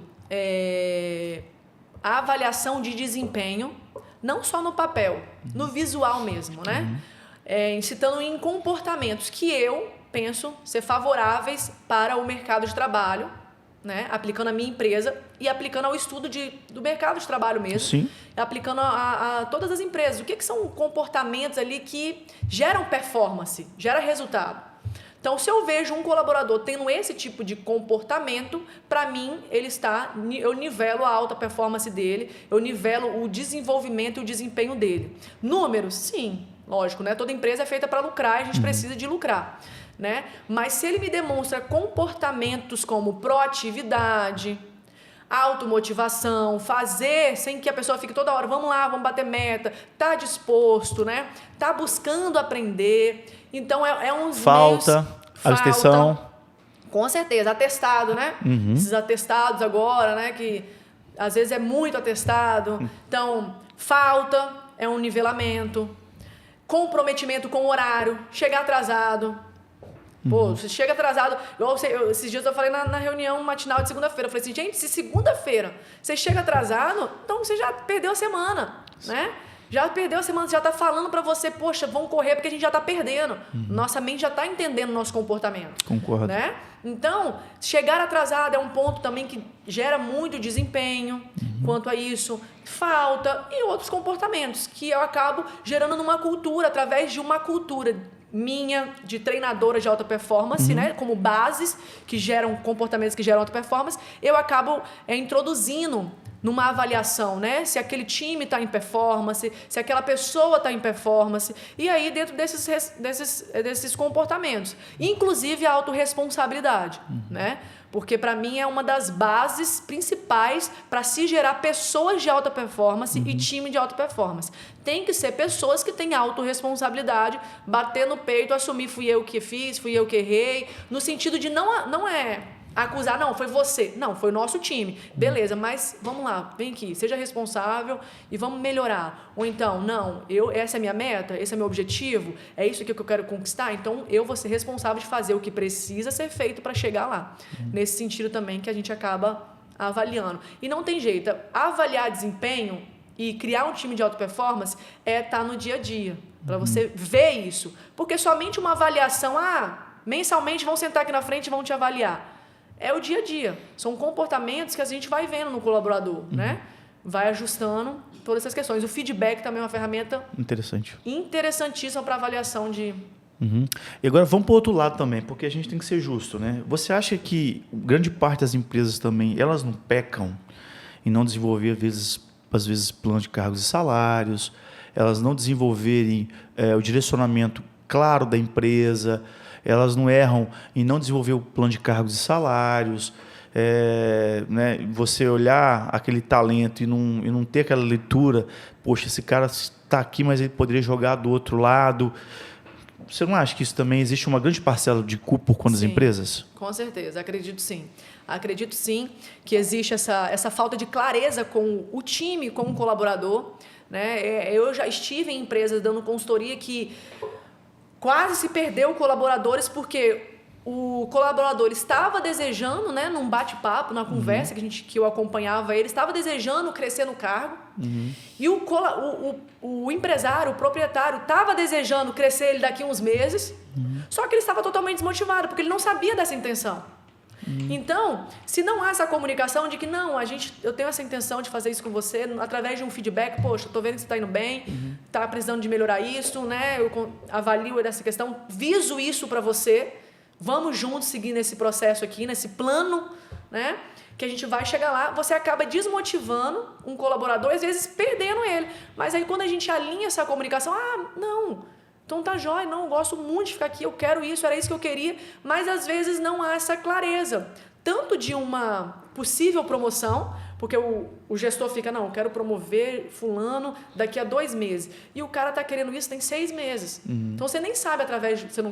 a avaliação de desempenho, não só no papel, no visual mesmo, né? Incitando em comportamentos que eu penso ser favoráveis para o mercado de trabalho, né? Aplicando a minha empresa e aplicando ao estudo do mercado de trabalho mesmo. Sim. Aplicando a todas as empresas. O que são comportamentos ali que geram performance, gera resultado? Então, se eu vejo um colaborador tendo esse tipo de comportamento, para mim, eu nivelo a alta performance dele, eu nivelo o desenvolvimento e o desempenho dele. Números, sim, lógico, né? Toda empresa é feita para lucrar e a gente precisa de lucrar, né? Mas se ele me demonstra comportamentos como proatividade, automotivação, fazer sem que a pessoa fique toda hora, vamos lá, vamos bater meta, tá disposto, né? Tá buscando aprender. Então, falta, abstenção. Com certeza, atestado, né? Esses atestados agora, né? Que às vezes é muito atestado. Então, falta é um nivelamento. Comprometimento com o horário, chegar atrasado. Pô, você chega atrasado. Esses dias eu falei na reunião matinal de segunda-feira. Eu falei assim, gente, se segunda-feira você chega atrasado, então você já perdeu a semana, né? Já perdeu a semana, já está falando para você, poxa, vamos correr porque a gente já está perdendo. Nossa mente já está entendendo o nosso comportamento. Concordo. Né? Então, chegar atrasado é um ponto também que gera muito desempenho quanto a isso. Falta e outros comportamentos que eu acabo gerando numa cultura, através de uma cultura minha de treinadora de alta performance, né? Como bases que geram comportamentos que geram alta performance, eu acabo introduzindo numa avaliação, né? Se aquele time está em performance, se aquela pessoa está em performance. E aí, dentro desses comportamentos. Inclusive a autorresponsabilidade, né? Porque, para mim, é uma das bases principais para se gerar pessoas de alta performance e time de alta performance. Tem que ser pessoas que têm autorresponsabilidade, bater no peito, assumir fui eu que fiz, fui eu que errei, no sentido de não é acusar, não, foi você. Não, foi o nosso time. Beleza, mas vamos lá, vem aqui, seja responsável e vamos melhorar. Ou então, não, essa é a minha meta, esse é o meu objetivo, é isso aqui que eu quero conquistar, então eu vou ser responsável de fazer o que precisa ser feito para chegar lá. Nesse sentido também que a gente acaba avaliando. E não tem jeito, avaliar desempenho e criar um time de alta performance tá no dia a dia, para você ver isso. Porque somente uma avaliação, mensalmente vão sentar aqui na frente e vão te avaliar. É o dia a dia. São comportamentos que a gente vai vendo no colaborador, né? Vai ajustando todas essas questões. O feedback também é uma ferramenta interessantíssima para avaliação de... E agora vamos para o outro lado também, porque a gente tem que ser justo, né? Você acha que grande parte das empresas também, elas não pecam em não desenvolver, às vezes plano de cargos e salários, elas não desenvolverem o direcionamento claro da empresa, elas não erram em não desenvolver o plano de cargos e salários, né? Você olhar aquele talento e não ter aquela leitura, poxa, esse cara está aqui, mas ele poderia jogar do outro lado. Você não acha que isso também existe uma grande parcela de culpa por conta das empresas? Com certeza, acredito sim. Acredito sim que existe essa falta de clareza com o time, com o colaborador, né? Eu já estive em empresas dando consultoria que quase se perdeu colaboradores porque o colaborador estava desejando, né, num bate-papo, na conversa que eu acompanhava ele, estava desejando crescer no cargo. E o empresário, o proprietário, estava desejando crescer ele daqui a uns meses, só que ele estava totalmente desmotivado, porque ele não sabia dessa intenção. Então, se não há essa comunicação de que não, eu tenho essa intenção de fazer isso com você, através de um feedback, poxa, estou vendo que você está indo bem, está precisando de melhorar isso, né? Eu avalio essa questão, viso isso para você, vamos juntos seguir nesse processo aqui, nesse plano, né? Que a gente vai chegar lá, você acaba desmotivando um colaborador, às vezes perdendo ele. Mas aí quando a gente alinha essa comunicação, não, então tá jóia, não, eu gosto muito de ficar aqui, eu quero isso, era isso que eu queria, mas às vezes não há essa clareza, tanto de uma possível promoção, Porque o gestor fica, não, eu quero promover fulano daqui a 2 meses. E o cara está querendo isso tem 6 meses. Então, você nem sabe,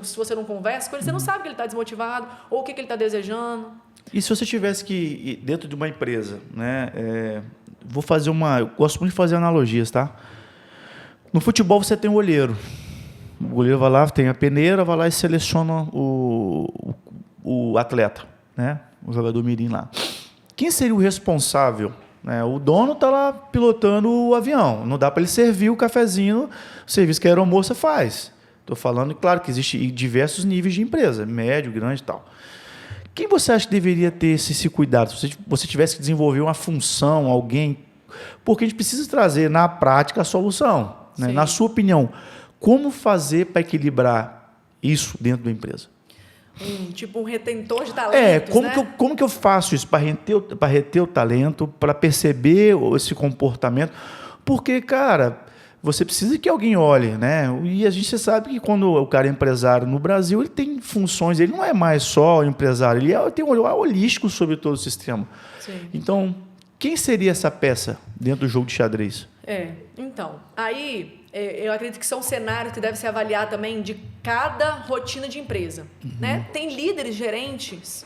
se você não conversa com ele, você não sabe que ele está desmotivado ou o que ele está desejando. E se você tivesse que ir dentro de uma empresa, né? Eu gosto muito de fazer analogias, tá? No futebol você tem um olheiro. O goleiro vai lá, tem a peneira, vai lá e seleciona o atleta, né? O jogador mirim lá. Quem seria o responsável? Né? O dono está lá pilotando o avião. Não dá para ele servir o cafezinho, o serviço que a aeromoça faz. Estou falando, claro, que existem diversos níveis de empresa, médio, grande e tal. Quem você acha que deveria ter esse cuidado? Se você tivesse que desenvolver uma função, alguém... Porque a gente precisa trazer, na prática, a solução. Né? Na sua opinião, como fazer para equilibrar isso dentro da empresa? Tipo um retentor de talentos, como que eu faço isso para reter o talento, para perceber esse comportamento? Porque, cara, você precisa que alguém olhe, né? E a gente sabe que quando o cara é empresário no Brasil, ele tem funções, ele não é mais só empresário, ele tem um olhar holístico sobre todo o sistema. Sim. Então, quem seria essa peça dentro do jogo de xadrez? Então, aí eu acredito que são cenários que devem se avaliar também de cada rotina de empresa. Né? Tem líderes, gerentes,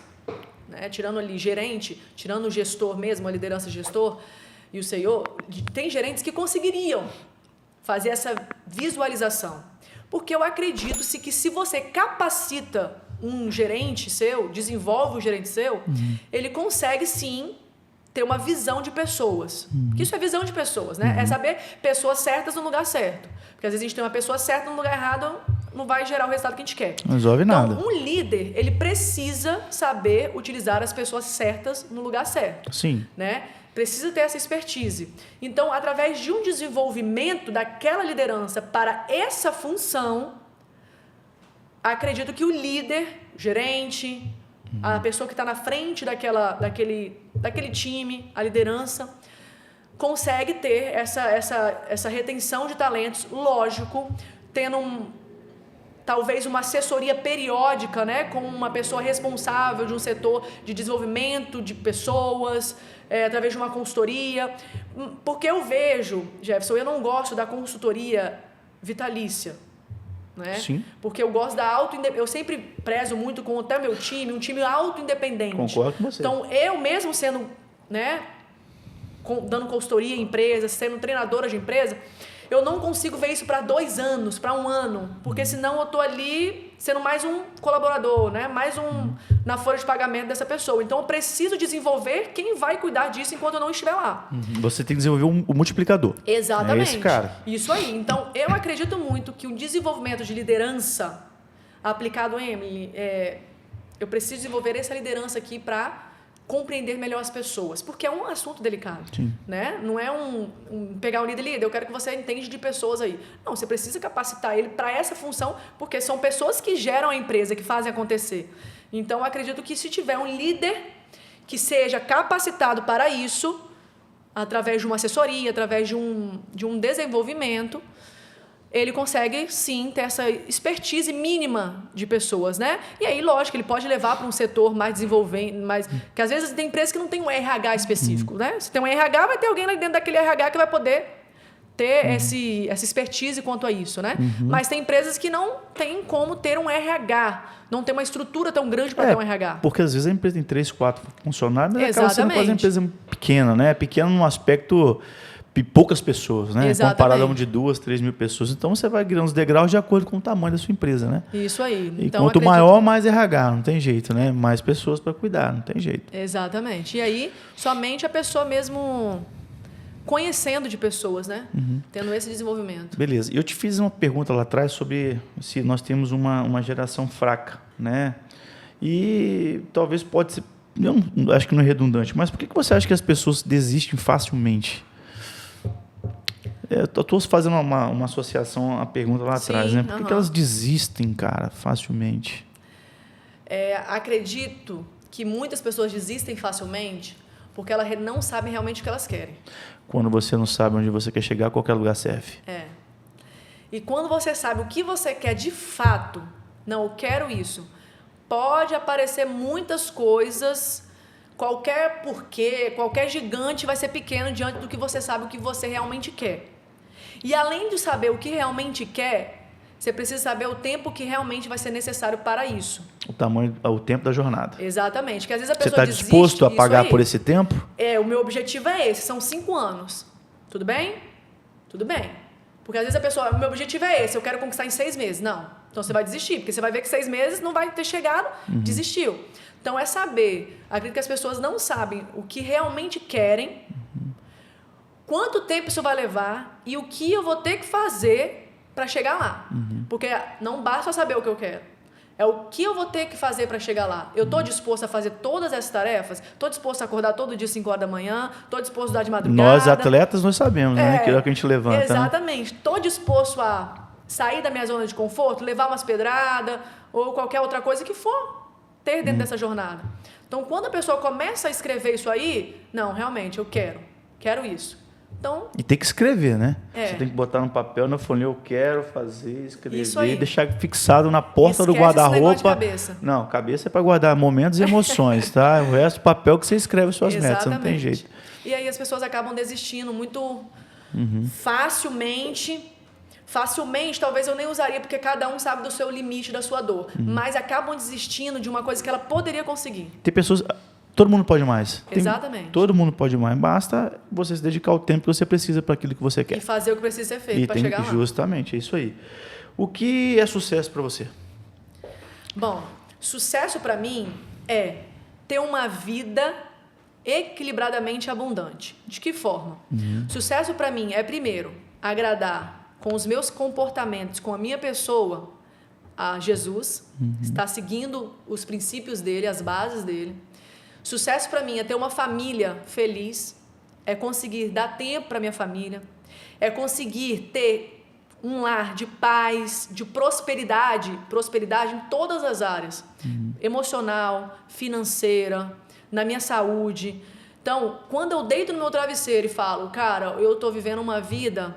né? Tirando ali gerente, tirando o gestor mesmo, a liderança gestor e o CEO, tem gerentes que conseguiriam fazer essa visualização. Porque eu acredito que se você capacita um gerente seu, desenvolve um gerente seu, ele consegue sim ter uma visão de pessoas. Porque isso é visão de pessoas, né? É saber pessoas certas no lugar certo. Porque às vezes a gente tem uma pessoa certa no lugar errado, não vai gerar o resultado que a gente quer. Não resolve nada. Então, um líder, ele precisa saber utilizar as pessoas certas no lugar certo. Sim. Né? Precisa ter essa expertise. Então, através de um desenvolvimento daquela liderança para essa função, acredito que o líder, gerente, a pessoa que está na frente daquele time, a liderança, consegue ter essa retenção de talentos, lógico, tendo talvez uma assessoria periódica, né, com uma pessoa responsável de um setor de desenvolvimento de pessoas, através de uma consultoria. Porque eu vejo, Jefferson, eu não gosto da consultoria vitalícia. Né? Sim. Porque eu gosto da eu sempre prezo muito com até meu time, um time auto-independente. Concordo com você. Então, eu mesmo sendo, né, dando consultoria em empresas, sendo treinadora de empresa, eu não consigo ver isso para 2 anos, para 1 ano, porque senão eu estou ali sendo mais um colaborador, né? Mais na folha de pagamento dessa pessoa. Então, eu preciso desenvolver quem vai cuidar disso enquanto eu não estiver lá. Você tem que desenvolver um multiplicador. Exatamente. É esse cara. Isso aí. Então, eu acredito muito que o desenvolvimento de liderança aplicado, Emily, eu preciso desenvolver essa liderança aqui para compreender melhor as pessoas, porque é um assunto delicado. Sim. Né? Não é pegar o líder, eu quero que você entenda de pessoas aí. Não, você precisa capacitar ele para essa função, porque são pessoas que geram a empresa, que fazem acontecer. Então, eu acredito que se tiver um líder que seja capacitado para isso, através de uma assessoria, através de um desenvolvimento, ele consegue, sim, ter essa expertise mínima de pessoas, né? E aí, lógico, ele pode levar para um setor mais desenvolvente, que às vezes tem empresas que não tem um RH específico, né? Se tem um RH, vai ter alguém lá dentro daquele RH que vai poder ter essa expertise quanto a isso, né? Mas tem empresas que não tem como ter um RH, não tem uma estrutura tão grande para ter um RH. Porque às vezes a empresa tem 3, 4 funcionários, mas acaba sendo Exatamente. quase uma empresa pequena, né? Pequena no aspecto poucas pessoas, né? Exatamente. Comparado de 2, 3 mil pessoas. Então, você vai criando os degraus de acordo com o tamanho da sua empresa, né? Isso aí. E Então, quanto maior, mais RH, não tem jeito, né? Mais pessoas para cuidar, não tem jeito. Exatamente. E aí, somente a pessoa mesmo conhecendo de pessoas, né? Tendo esse desenvolvimento. Beleza. Eu te fiz uma pergunta lá atrás sobre se nós temos uma geração fraca, né? E talvez pode ser... Eu acho que não é redundante, mas por que você acha que as pessoas desistem facilmente? Eu estou fazendo uma associação à pergunta lá atrás, né? Por que elas desistem, cara, facilmente? Acredito que muitas pessoas desistem facilmente porque elas não sabem realmente o que elas querem. Quando você não sabe onde você quer chegar, qualquer lugar serve. E quando você sabe o que você quer de fato, não, eu quero isso, pode aparecer muitas coisas qualquer porquê, qualquer gigante vai ser pequeno diante do que você sabe, o que você realmente quer. E além de saber o que realmente quer, você precisa saber o tempo que realmente vai ser necessário para isso. O tempo da jornada. Exatamente. Que às vezes a Você pessoa está disposto a pagar por esse tempo? O meu objetivo é esse, são 5 anos. Tudo bem? Tudo bem. Porque às vezes a pessoa, o meu objetivo é esse, eu quero conquistar em 6 meses. Não. Então você vai desistir, porque você vai ver que 6 meses não vai ter chegado, desistiu. Então é saber. Acredito que as pessoas não sabem o que realmente querem, quanto tempo isso vai levar e o que eu vou ter que fazer para chegar lá. Porque não basta saber o que eu quero. É o que eu vou ter que fazer para chegar lá. Eu estou disposto a fazer todas essas tarefas? Estou disposto a acordar todo dia às 5 horas da manhã? Estou disposto a estudar de madrugada? Nós, atletas, nós sabemos, né? Que é o que a gente levanta. Exatamente. Estou disposto a sair da minha zona de conforto, levar umas pedradas ou qualquer outra coisa que for ter dentro dessa jornada. Então, quando a pessoa começa a escrever isso aí, não, realmente, eu quero isso. Então, e tem que escrever, né? Você tem que botar no papel, na folha, eu quero fazer, escrever, e deixar fixado na porta do guarda-roupa. Cabeça. Não, cabeça é para guardar momentos e emoções, tá? O resto, papel que você escreve suas metas, não tem jeito. E aí as pessoas acabam desistindo muito facilmente. Facilmente, talvez eu nem usaria, porque cada um sabe do seu limite, da sua dor. Mas acabam desistindo de uma coisa que ela poderia conseguir. Tem pessoas... Todo mundo pode mais. Exatamente. Todo mundo pode mais. Basta você se dedicar o tempo que você precisa para aquilo que você quer. E fazer o que precisa ser feito para chegar lá. Justamente, é isso aí. O que é sucesso para você? Bom, sucesso para mim é ter uma vida equilibradamente abundante. De que forma? Sucesso para mim é, primeiro, agradar com os meus comportamentos, com a minha pessoa, a Jesus, estar seguindo os princípios dele, as bases dele. Sucesso para mim é ter uma família feliz, é conseguir dar tempo para minha família, é conseguir ter um lar de paz, de prosperidade em todas as áreas, emocional, financeira, na minha saúde. Então, quando eu deito no meu travesseiro e falo, cara, eu estou vivendo uma vida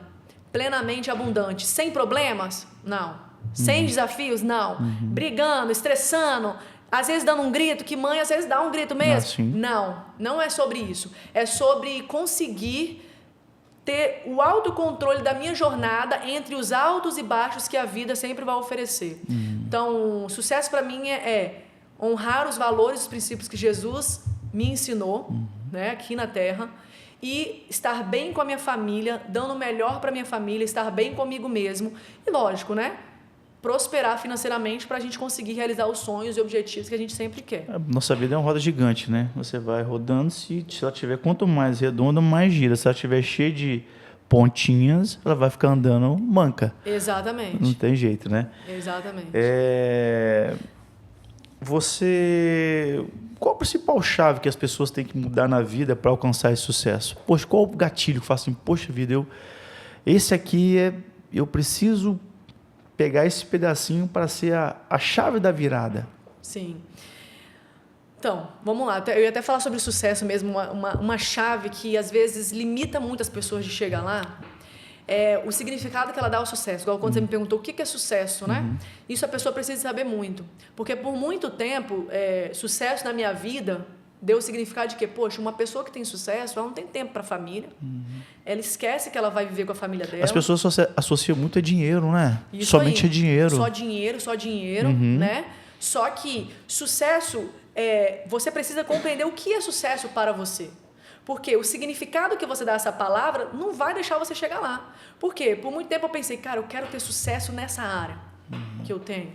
plenamente abundante, sem problemas? Não. Sem desafios? Não. Brigando, estressando, às vezes dando um grito, que mãe às vezes dá um grito mesmo. Não é sobre isso. É sobre conseguir ter o autocontrole da minha jornada entre os altos e baixos que a vida sempre vai oferecer. Então, sucesso para mim é honrar os valores, os princípios que Jesus me ensinou, né, aqui na Terra, e estar bem com a minha família, dando o melhor para minha família, estar bem comigo mesmo. E lógico, né? Prosperar financeiramente para a gente conseguir realizar os sonhos e objetivos que a gente sempre quer. Nossa vida é uma roda gigante, né? Você vai rodando, se ela tiver quanto mais redonda, mais gira. Se ela tiver cheia de pontinhas, ela vai ficar andando manca. Exatamente. Não tem jeito, né? Exatamente. Qual a principal chave que as pessoas têm que mudar na vida para alcançar esse sucesso? Poxa, qual o gatilho que faz assim, poxa vida, esse aqui eu preciso pegar esse pedacinho para ser a chave da virada. Sim. Então, vamos lá. Eu ia até falar sobre sucesso mesmo, uma chave que às vezes limita muitas pessoas de chegar lá, é o significado que ela dá ao sucesso. Igual quando você me perguntou o que é sucesso, né? Isso a pessoa precisa saber muito. Porque por muito tempo, sucesso na minha vida deu o significado de que, poxa, uma pessoa que tem sucesso, ela não tem tempo para a família. Ela esquece que ela vai viver com a família dela. As pessoas só associam muito a dinheiro, né? Isso somente aí. a dinheiro. Só dinheiro, né? Só que sucesso, você precisa compreender o que é sucesso para você. Porque o significado que você dá a essa palavra não vai deixar você chegar lá. Por quê? Por muito tempo eu pensei, cara, eu quero ter sucesso nessa área que eu tenho.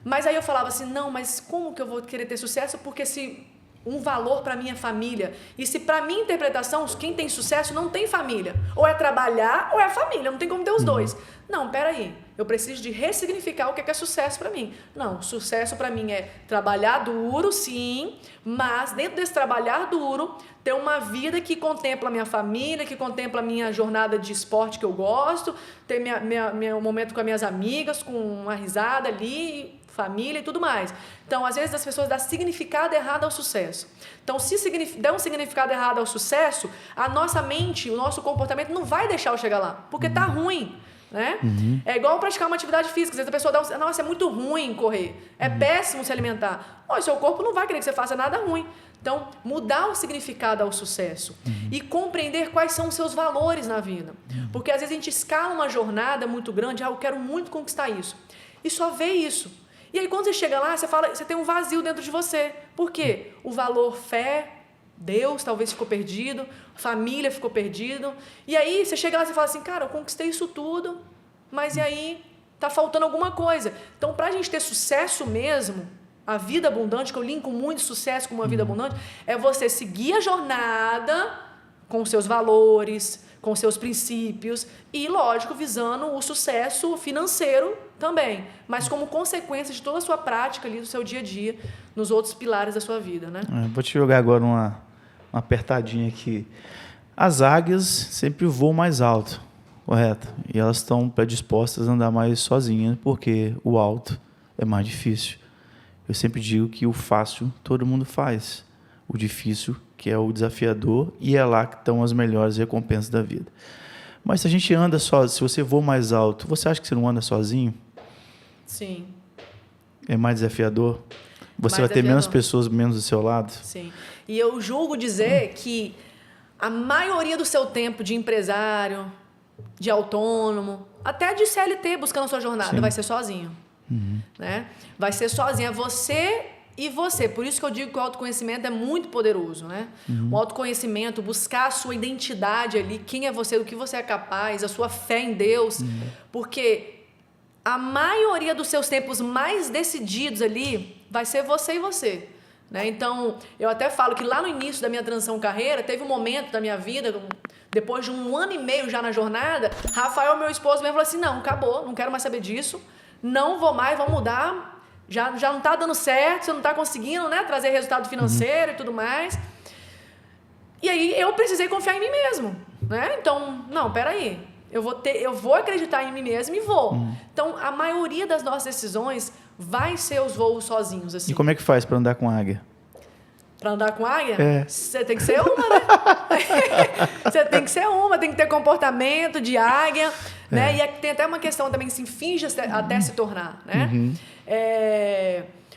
Mas aí eu falava assim, não, mas como que eu vou querer ter sucesso? Porque se um valor para minha família. E se para minha interpretação, quem tem sucesso não tem família. Ou é trabalhar ou é família, não tem como ter os dois. Não, peraí, eu preciso de ressignificar o que é sucesso para mim. Não, sucesso para mim é trabalhar duro, sim, mas dentro desse trabalhar duro, ter uma vida que contempla a minha família, que contempla a minha jornada de esporte que eu gosto, ter meu momento com as minhas amigas, com uma risada ali, família e tudo mais. Então, às vezes, as pessoas dão significado errado ao sucesso. Então, se der um significado errado ao sucesso, a nossa mente, o nosso comportamento não vai deixar eu chegar lá, porque tá ruim. né? É igual praticar uma atividade física. Às vezes a pessoa dá nossa, é muito ruim correr. É péssimo se alimentar. O seu corpo não vai querer que você faça nada ruim. Então, mudar o significado ao sucesso e compreender quais são os seus valores na vida. Porque às vezes a gente escala uma jornada muito grande, eu quero muito conquistar isso. E só vê isso. E aí quando você chega lá, você tem um vazio dentro de você. Por quê? O valor fé, Deus talvez ficou perdido, família ficou perdido. E aí você chega lá e fala assim, cara, eu conquistei isso tudo, mas e aí tá faltando alguma coisa. Então, para a gente ter sucesso mesmo, a vida abundante, que eu linko muito sucesso com uma vida abundante, é você seguir a jornada com seus valores, com seus princípios e, lógico, visando o sucesso financeiro também, mas como consequência de toda a sua prática ali do seu dia a dia, nos outros pilares da sua vida, né? Vou te jogar agora uma apertadinha aqui. As águias sempre voam mais alto, correto? E elas estão predispostas a andar mais sozinhas, porque o alto é mais difícil. Eu sempre digo que o fácil todo mundo faz. O difícil, que é o desafiador, e é lá que estão as melhores recompensas da vida. Mas se a gente anda só, se você voa mais alto, você acha que você não anda sozinho? Sim. É mais desafiador? Você Mais vai ter menos desafiador. pessoas menos do seu lado? Sim. E eu julgo dizer que a maioria do seu tempo de empresário, de autônomo, até de CLT buscando a sua jornada, vai ser sozinho. Né? Vai ser sozinho. É você e você. Por isso que eu digo que o autoconhecimento é muito poderoso. Né? O autoconhecimento, buscar a sua identidade ali, quem é você, do que você é capaz, a sua fé em Deus. Porque a maioria dos seus tempos mais decididos ali vai ser você e você. Né? Então, eu até falo que lá no início da minha transição carreira, teve um momento da minha vida, depois de 1 ano e meio já na jornada, Rafael, meu esposo, mesmo falou assim, não, acabou, não quero mais saber disso, não vou mais, vamos mudar, já não está dando certo, você não está conseguindo, né, trazer resultado financeiro e tudo mais. E aí eu precisei confiar em mim mesmo. Né? Então, não, peraí, eu vou acreditar em mim mesmo e vou. Então, a maioria das nossas decisões vai ser os voos sozinhos. Assim. E como é que faz para andar com águia? Para andar com águia? É. Você tem que ser uma, né? Você tem que ser uma, tem que ter comportamento de águia. Né? E tem até uma questão também, assim, finge até se tornar. Né?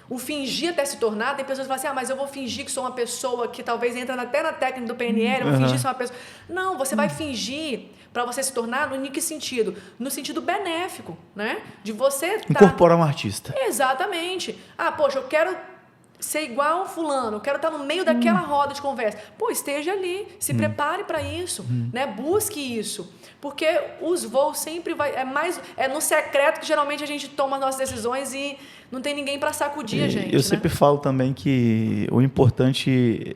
O fingir até se tornar, tem pessoas que falam assim, mas eu vou fingir que sou uma pessoa que talvez entra até na técnica do PNL, eu vou fingir que sou uma pessoa... Não, você vai fingir para você se tornar no que sentido? No sentido benéfico, né? De você... Incorporar um artista. Exatamente. Poxa, eu quero ser igual um fulano, eu quero estar no meio daquela roda de conversa. Pô, esteja ali, se prepare para isso, né? Busque isso. Porque os voos sempre vai... É no secreto que geralmente a gente toma as nossas decisões e não tem ninguém para sacudir a gente. Eu sempre falo também que o importante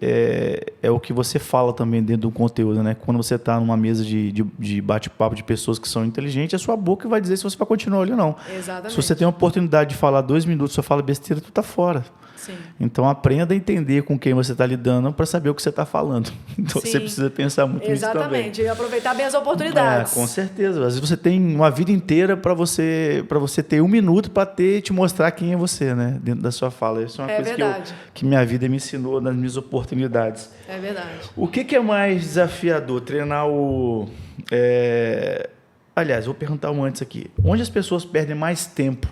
é o que você fala também dentro do conteúdo, né? Quando você está numa mesa de bate-papo de pessoas que são inteligentes, a sua boca vai dizer se você vai continuar ali ou não. Exatamente. Se você tem a oportunidade de falar 2 minutos, só fala besteira, tu tá fora. Sim. Então aprenda a entender com quem você está lidando para saber o que você está falando. Então você precisa pensar muito nisso também. Exatamente, e aproveitar bem as oportunidades. Com certeza. Às vezes você tem uma vida inteira para você ter 1 minuto para te mostrar quem é você, né? Dentro da sua fala. Isso é uma coisa que minha vida me ensinou nas minhas oportunidades. É verdade. O que é mais desafiador? Treinar o... Aliás, vou perguntar antes aqui. Onde as pessoas perdem mais tempo?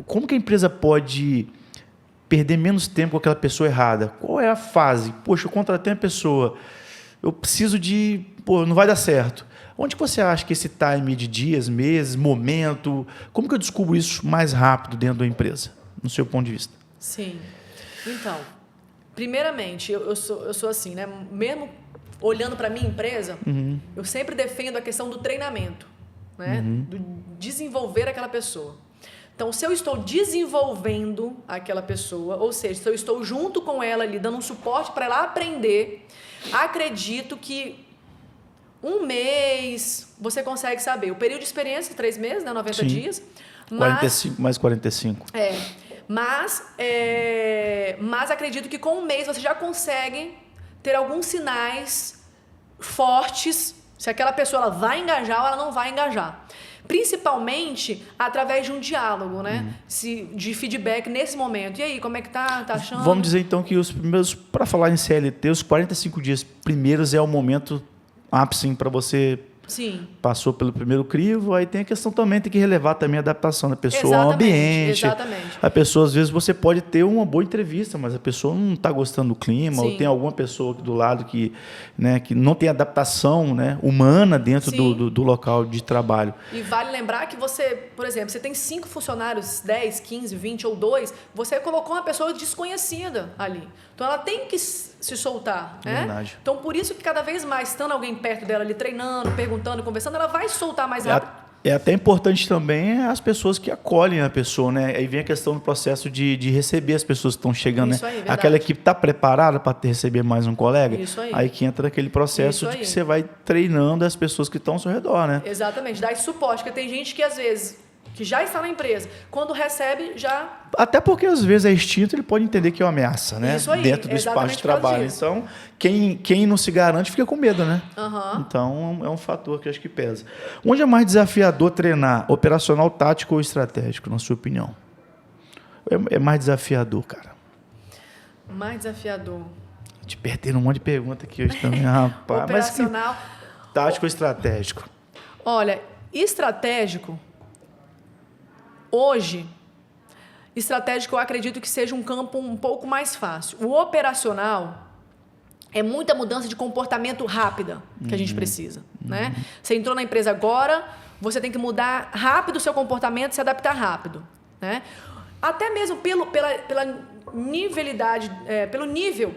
Como que a empresa pode perder menos tempo com aquela pessoa errada? Qual é a fase? Poxa, eu contratei uma pessoa, eu preciso de... Pô, não vai dar certo. Onde que você acha que esse time de dias, meses, momento... Como que eu descubro isso mais rápido dentro da empresa, no seu ponto de vista? Sim. Então, primeiramente, eu sou assim, né? Mesmo olhando para a minha empresa, eu sempre defendo a questão do treinamento, né? Do desenvolver aquela pessoa. Então, se eu estou desenvolvendo aquela pessoa, ou seja, se eu estou junto com ela ali, dando um suporte para ela aprender, acredito que 1 mês você consegue saber. O período de experiência, 3 meses, né? 90 dias. Mas, 45 mais 45. Mas acredito que com 1 mês você já consegue ter alguns sinais fortes se aquela pessoa ela vai engajar ou ela não vai engajar. Principalmente através de um diálogo, né? De feedback nesse momento. E aí, como é que tá? Tá achando? Vamos dizer então que os primeiros, para falar em CLT, os 45 dias primeiros é o momento ápice para você Sim. Passou pelo primeiro crivo, aí tem a questão também, tem que relevar também a adaptação da pessoa ao ambiente. Exatamente. A pessoa, às vezes, você pode ter uma boa entrevista, mas a pessoa não está gostando do clima, Sim. ou tem alguma pessoa aqui do lado que, né, que não tem adaptação, né, humana dentro do local de trabalho. E vale lembrar que você, por exemplo, você tem 5 funcionários, 10, 15, 20 ou 2, você colocou uma pessoa desconhecida ali. Então, ela tem que se soltar, né? Verdade. Então, por isso que cada vez mais, estando alguém perto dela ali, treinando, perguntando, conversando, ela vai soltar mais rápido. É até importante também as pessoas que acolhem a pessoa, né? Aí vem a questão do processo de receber as pessoas que estão chegando, Isso né? aí, verdade. Aquela equipe está preparada para receber mais um colega? Isso aí. Aí que entra aquele processo Isso de aí. que você vai treinando as pessoas que estão ao seu redor, né? Exatamente, dá esse suporte, porque tem gente que às vezes, que já está na empresa, quando recebe, já... Até porque às vezes é instinto, ele pode entender que é uma ameaça, né? Isso aí, dentro do espaço de exatamente por causa trabalho. disso. Então, quem não se garante fica com medo, né? Aham. Então, é um fator que eu acho que pesa. Onde é mais desafiador treinar? Operacional, tático ou estratégico, na sua opinião? É mais desafiador, cara. Mais desafiador. Te perdendo um monte de pergunta aqui hoje também, rapaz. Operacional. Mas tático ou estratégico? Olha, estratégico, hoje, estratégico eu acredito que seja um campo um pouco mais fácil. O operacional é muita mudança de comportamento rápida que a gente precisa, né? Você entrou na empresa agora, você tem que mudar rápido o seu comportamento, se adaptar rápido, né? Até mesmo pela nivelidade, pelo nível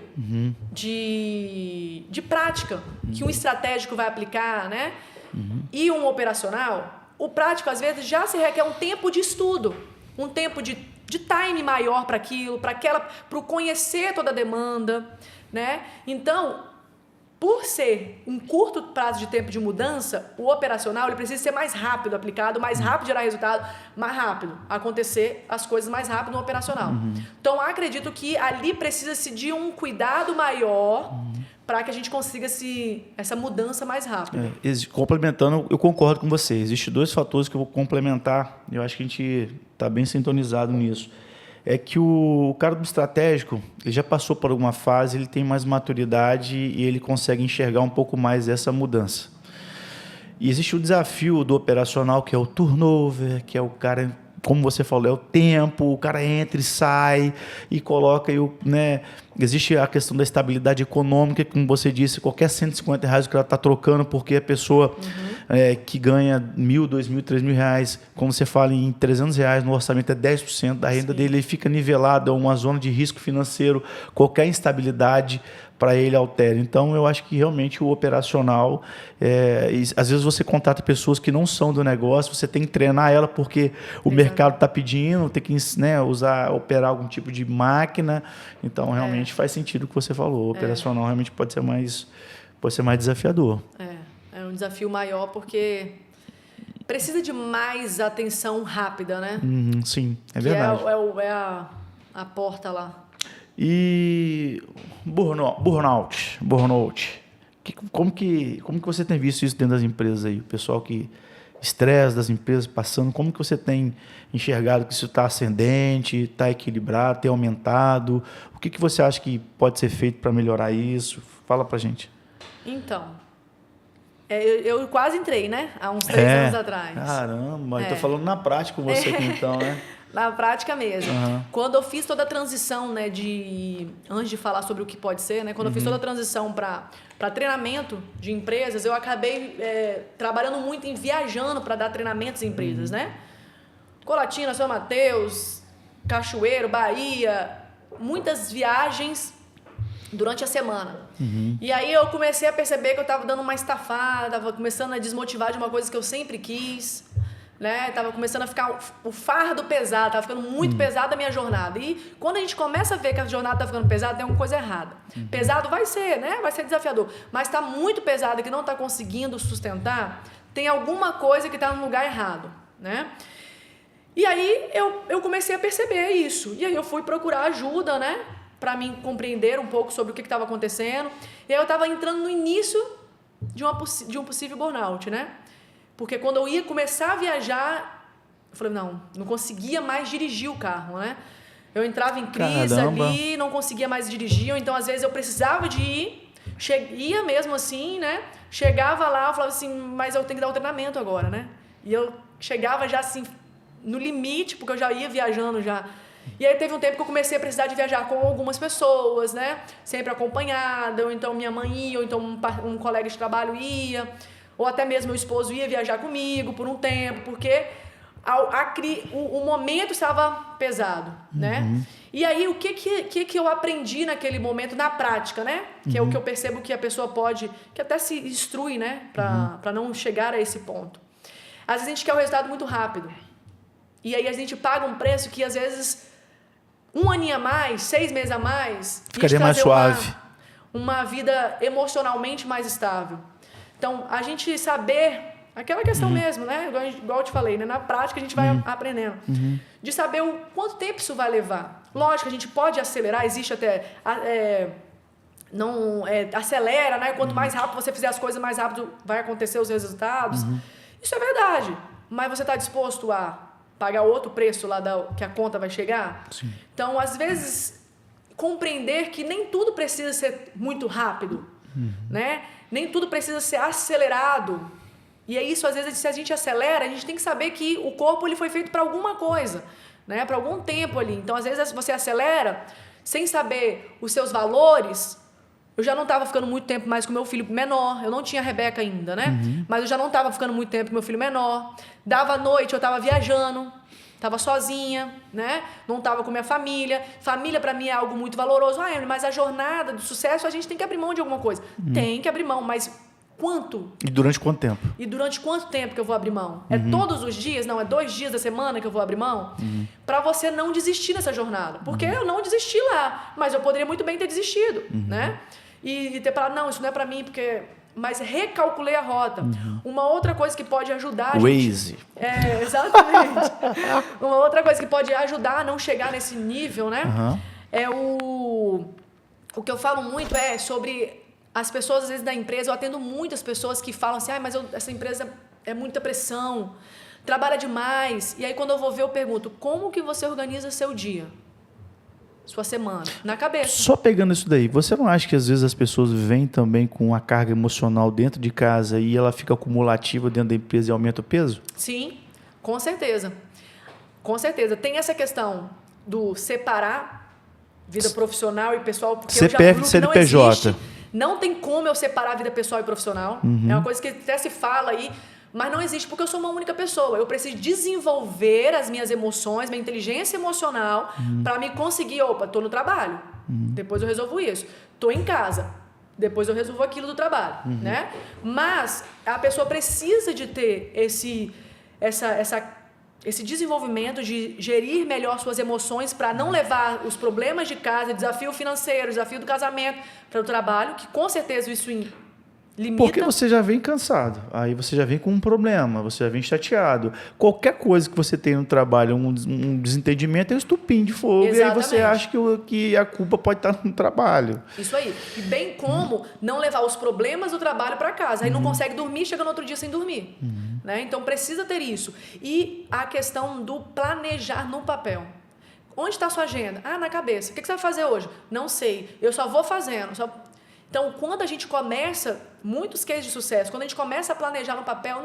de prática que um estratégico vai aplicar, né? E um operacional, o prático às vezes já se requer um tempo de estudo, um tempo de time maior para aquilo, para o conhecer toda a demanda, né? Então, por ser um curto prazo de tempo de mudança, o operacional ele precisa ser mais rápido aplicado, mais rápido gerar resultado, mais rápido acontecer as coisas mais rápido no operacional. Então, acredito que ali precisa-se de um cuidado maior para que a gente consiga essa mudança mais rápida. Complementando, eu concordo com você. Existem 2 fatores que eu vou complementar. Eu acho que a gente está bem sintonizado nisso. É que o cara do estratégico, ele já passou por alguma fase, ele tem mais maturidade e ele consegue enxergar um pouco mais essa mudança. E existe o desafio do operacional, que é o turnover, que é o cara, como você falou, é o tempo, o cara entra e sai e coloca, né? Existe a questão da estabilidade econômica, como você disse, qualquer R$150 o cara está trocando, porque a pessoa que ganha R$1.000, R$2.000, R$3.000, como você fala em R$300 no orçamento, é 10% da renda dele, ele fica nivelado a uma zona de risco financeiro, qualquer instabilidade para ele altera. Então, eu acho que realmente o operacional, às vezes você contrata pessoas que não são do negócio, você tem que treinar ela porque o mercado está pedindo, tem que, né, operar algum tipo de máquina. Então, realmente faz sentido o que você falou. O operacional realmente pode ser mais desafiador. É um desafio maior porque precisa de mais atenção rápida, né? Sim, é verdade. Que é a porta lá. E burnout. Como que você tem visto isso dentro das empresas aí? O pessoal que estresse das empresas passando, como que você tem enxergado que isso está ascendente, está equilibrado, tem aumentado? O que você acha que pode ser feito para melhorar isso? Fala pra gente. Então, eu quase entrei, né? Há uns 3 anos atrás. Caramba, eu tô falando na prática com você aqui então, né? Na prática mesmo. Quando eu fiz toda a transição, né, antes de falar sobre o que pode ser, né, quando eu fiz toda a transição para treinamento de empresas, eu acabei trabalhando muito viajando para dar treinamentos em empresas, né? Colatina, São Mateus, Cachoeiro, Bahia, muitas viagens durante a semana. E aí eu comecei a perceber que eu estava dando uma estafada, estava começando a desmotivar de uma coisa que eu sempre quis, né? Tava começando a ficar o fardo pesado, tava ficando muito pesada a minha jornada. E quando a gente começa a ver que a jornada tá ficando pesada, tem alguma coisa errada. Pesado vai ser, né? Vai ser desafiador. Mas tá muito pesado e que não tá conseguindo sustentar, tem alguma coisa que tá no lugar errado, né? E aí eu comecei a perceber isso. E aí eu fui procurar ajuda, né? Para mim compreender um pouco sobre o que estava acontecendo. E aí eu estava entrando no início de um possível burnout, né? Porque quando eu ia começar a viajar, eu falei, não conseguia mais dirigir o carro, né? Eu entrava em crise ali, não conseguia mais dirigir, ou então às vezes eu precisava de ir, Ia mesmo assim, né? Chegava lá, eu falava assim, mas eu tenho que dar o treinamento agora, né? E eu chegava já assim, no limite, porque eu já ia viajando já. E aí teve um tempo que eu comecei a precisar de viajar com algumas pessoas, né? Sempre acompanhada, ou então minha mãe ia, ou então um colega de trabalho ia, ou até mesmo meu esposo ia viajar comigo por um tempo, porque o momento estava pesado, né? E aí, o que eu aprendi naquele momento, na prática, né? Que é o que eu percebo que a pessoa pode, que até se instrui, né? Para não chegar a esse ponto. Às vezes a gente quer o resultado muito rápido. E aí a gente paga um preço que, às vezes, um aninho a mais, 6 meses a mais... Ficaria mais suave. Uma vida emocionalmente mais estável. Então, a gente saber... Aquela questão mesmo, né? Igual eu te falei, né? Na prática a gente vai aprendendo. De saber o quanto tempo isso vai levar. Lógico, a gente pode acelerar, existe até... acelera, né? Quanto mais rápido você fizer as coisas, mais rápido vai acontecer os resultados. Isso é verdade. Mas você está disposto a pagar outro preço lá que a conta vai chegar? Sim. Então, às vezes, compreender que nem tudo precisa ser muito rápido, né? Nem tudo precisa ser acelerado. E é isso, às vezes, se a gente acelera, a gente tem que saber que o corpo ele foi feito para alguma coisa, né? Para algum tempo ali. Então, às vezes, você acelera sem saber os seus valores. Eu já não estava ficando muito tempo mais com meu filho menor. Eu não tinha a Rebeca ainda, né? Mas eu já não estava ficando muito tempo com meu filho menor. Dava noite, eu estava viajando. Estava sozinha, né? Não estava com minha família. Família, para mim, é algo muito valoroso. Mas a jornada do sucesso, a gente tem que abrir mão de alguma coisa. Tem que abrir mão, mas quanto? E durante quanto tempo? E durante quanto tempo que eu vou abrir mão? É todos os dias? Não, é 2 dias da semana que eu vou abrir mão? Para você não desistir nessa jornada. Porque eu não desisti lá, mas eu poderia muito bem ter desistido, né? E ter falado, não, isso não é para mim, porque... Mas recalculei a rota. Uma outra coisa que pode ajudar... Waze. Exatamente. Uma outra coisa que pode ajudar a não chegar nesse nível, né? É o que eu falo muito é sobre as pessoas, às vezes, da empresa. Eu atendo muitas pessoas que falam assim, mas essa empresa é muita pressão, trabalha demais. E aí, quando eu vou ver, eu pergunto, como que você organiza seu dia? Sua semana, na cabeça. Só pegando isso daí, você não acha que às vezes as pessoas vêm também com uma carga emocional dentro de casa e ela fica acumulativa dentro da empresa e aumenta o peso? Sim, com certeza. Com certeza. Tem essa questão do separar vida profissional e pessoal, porque CPF e CNPJ. Não tem como eu separar a vida pessoal e profissional. É uma coisa que até se fala aí, mas não existe, porque eu sou uma única pessoa. Eu preciso desenvolver as minhas emoções, minha inteligência emocional, para me conseguir, estou no trabalho, depois eu resolvo isso. Estou em casa, depois eu resolvo aquilo do trabalho, né? Mas a pessoa precisa de ter esse desenvolvimento, de gerir melhor suas emoções para não levar os problemas de casa, desafio financeiro, desafio do casamento para o trabalho, que com certeza isso limita. Porque você já vem cansado, aí você já vem com um problema, você já vem chateado. Qualquer coisa que você tem no trabalho, um desentendimento, é um estupim de fogo. Exatamente. E aí você acha que a culpa pode estar no trabalho. Isso aí. E bem como não levar os problemas do trabalho para casa. Aí não consegue dormir, chega no outro dia sem dormir. Né? Então precisa ter isso. E a questão do planejar no papel. Onde está a sua agenda? Na cabeça. O que você vai fazer hoje? Não sei. Eu só vou fazendo. Então, quando a gente começa, muitos cases de sucesso, quando a gente começa a planejar no papel,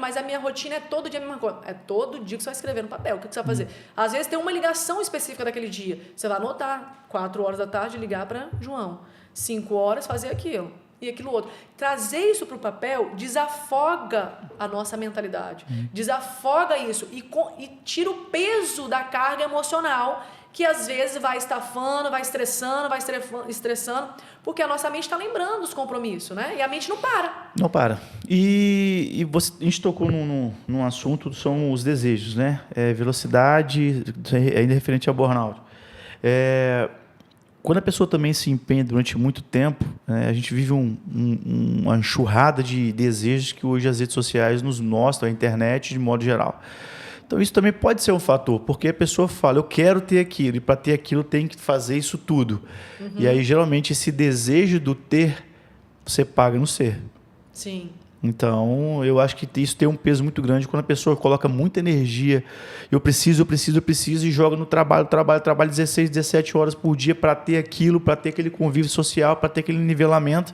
mas a minha rotina é todo dia a mesma coisa. É todo dia que você vai escrever no papel. O que você vai fazer? Às vezes tem uma ligação específica daquele dia. Você vai anotar, 4 horas da tarde, ligar para João. 5 horas, fazer aquilo. E aquilo outro. Trazer isso para o papel desafoga a nossa mentalidade. Desafoga isso e tira o peso da carga emocional que às vezes vai estafando, vai estressando, porque a nossa mente está lembrando dos compromissos, né? E a mente não para. Não para. E a gente tocou num assunto, são os desejos, né? Velocidade, ainda referente ao burnout. Quando a pessoa também se empenha durante muito tempo, a gente vive uma enxurrada de desejos que hoje as redes sociais nos mostram, a internet de modo geral. Então, isso também pode ser um fator, porque a pessoa fala, eu quero ter aquilo, e para ter aquilo tem que fazer isso tudo. E aí, geralmente, esse desejo do ter, você paga no ser. Sim. Então, eu acho que isso tem um peso muito grande quando a pessoa coloca muita energia. Eu preciso, e joga no trabalho 16, 17 horas por dia para ter aquilo, para ter aquele convívio social, para ter aquele nivelamento.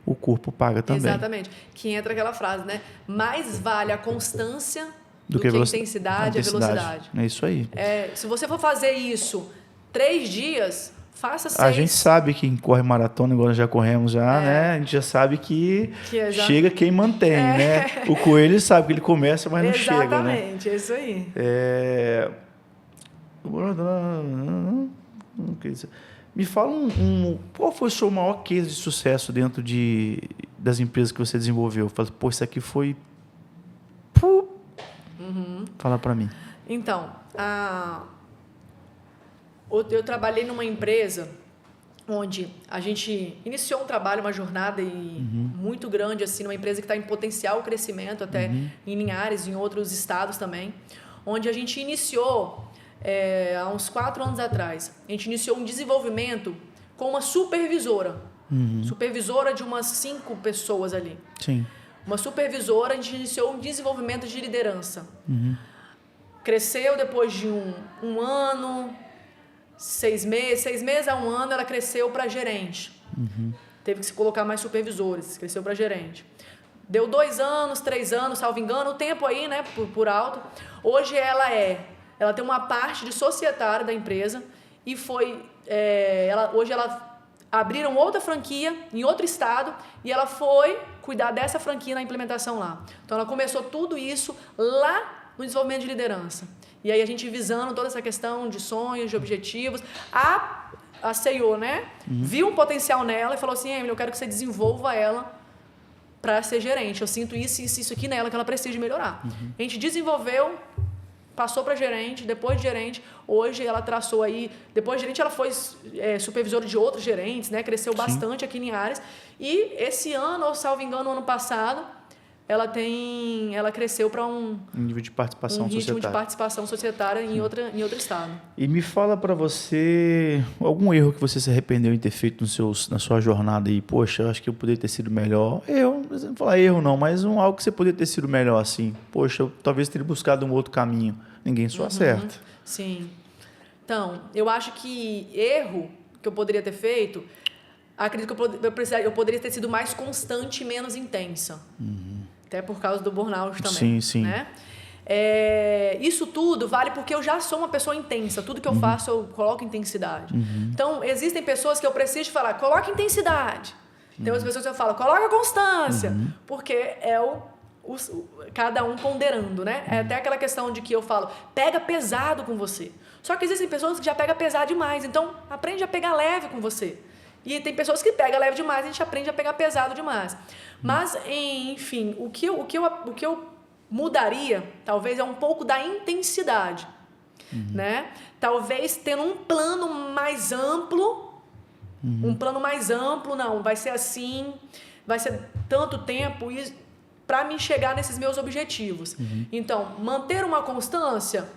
O corpo paga também. Exatamente. Que entra aquela frase, né? Mais vale a constância do que a intensidade e a velocidade. É isso aí. Se você for fazer isso 3 dias, faça 6. A gente sabe que quem corre maratona, igual nós já corremos né? A gente já sabe que chega quem mantém, né? O coelho sabe que ele começa, mas não chega, né? Exatamente, é isso aí. Me fala qual foi o seu maior case de sucesso dentro das empresas que você desenvolveu? Fala, pô, isso aqui foi... Fala para mim. Então, eu trabalhei numa empresa onde a gente iniciou um trabalho, uma jornada muito grande, assim, numa empresa que está em potencial crescimento, até em Linhares, em outros estados também, onde a gente iniciou, há uns 4 anos atrás, a gente iniciou um desenvolvimento com uma supervisora, supervisora de umas 5 pessoas ali. Sim. Uma supervisora, a gente iniciou um desenvolvimento de liderança. Cresceu depois de um ano... 6 meses a 1 ano, ela cresceu para gerente. Teve que se colocar mais supervisores, cresceu para gerente. Deu 2 anos, 3 anos, salvo engano, o tempo aí, né, por alto. Hoje ela tem uma parte de societária da empresa e hoje ela abriram outra franquia em outro estado e ela foi cuidar dessa franquia na implementação lá. Então, ela começou tudo isso lá no desenvolvimento de liderança. E aí a gente visando toda essa questão de sonhos, de objetivos. A CEO, né? Viu um potencial nela e falou assim, Emily, eu quero que você desenvolva ela para ser gerente. Eu sinto isso aqui nela que ela precisa melhorar. A gente desenvolveu, passou para gerente, depois de gerente, hoje ela traçou aí, depois de gerente ela foi supervisora de outros gerentes, né? Cresceu bastante aqui em Linhares. E esse ano, ou salvo engano, ano passado, ela cresceu para um nível de participação ritmo societária. de participação societária em outro estado. E me fala para você algum erro que você se arrependeu em ter feito na sua jornada aí. Poxa, eu acho que eu poderia ter sido melhor. Não vou falar erro não, mas algo que você poderia ter sido melhor assim. Poxa, eu talvez teria buscado um outro caminho. Ninguém só acerta. Sim. Então, eu acho que erro que eu poderia ter feito, acredito que eu poderia ter sido mais constante e menos intensa. Até por causa do burnout também. Sim. Né? Isso tudo vale porque eu já sou uma pessoa intensa. Tudo que eu faço, eu coloco intensidade. Então, existem pessoas que eu preciso falar, coloca intensidade. Tem outras pessoas que eu falo, coloca constância. Porque cada um ponderando, né? É até aquela questão de que eu falo, pega pesado com você. Só que existem pessoas que já pegam pesado demais. Então, aprende a pegar leve com você. E tem pessoas que pegam leve demais, a gente aprende a pegar pesado demais. Mas, enfim, o que eu mudaria, talvez, é um pouco da intensidade. Né? Talvez tendo um plano mais amplo, não, vai ser assim, vai ser tanto tempo para me chegar nesses meus objetivos. Então, manter uma constância...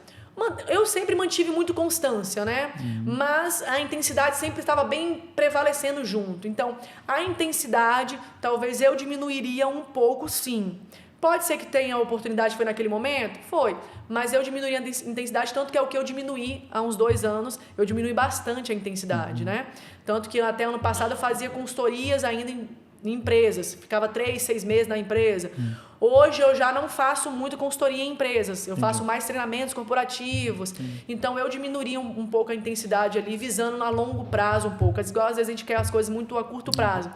Eu sempre mantive muito constância, né? Mas a intensidade sempre estava bem prevalecendo junto. Então, a intensidade, talvez eu diminuiria um pouco, sim. Pode ser que tenha a oportunidade, foi naquele momento? Foi. Mas eu diminuiria a intensidade, tanto que é o que eu diminuí há uns 2 anos. Eu diminui bastante a intensidade, né? Tanto que até ano passado eu fazia consultorias ainda em empresas. Ficava 3, 6 meses na empresa. Hoje eu já não faço muito consultoria em empresas. Eu faço mais treinamentos corporativos. Então eu diminuiria um pouco a intensidade ali, visando a longo prazo um pouco. Igual às vezes a gente quer as coisas muito a curto prazo.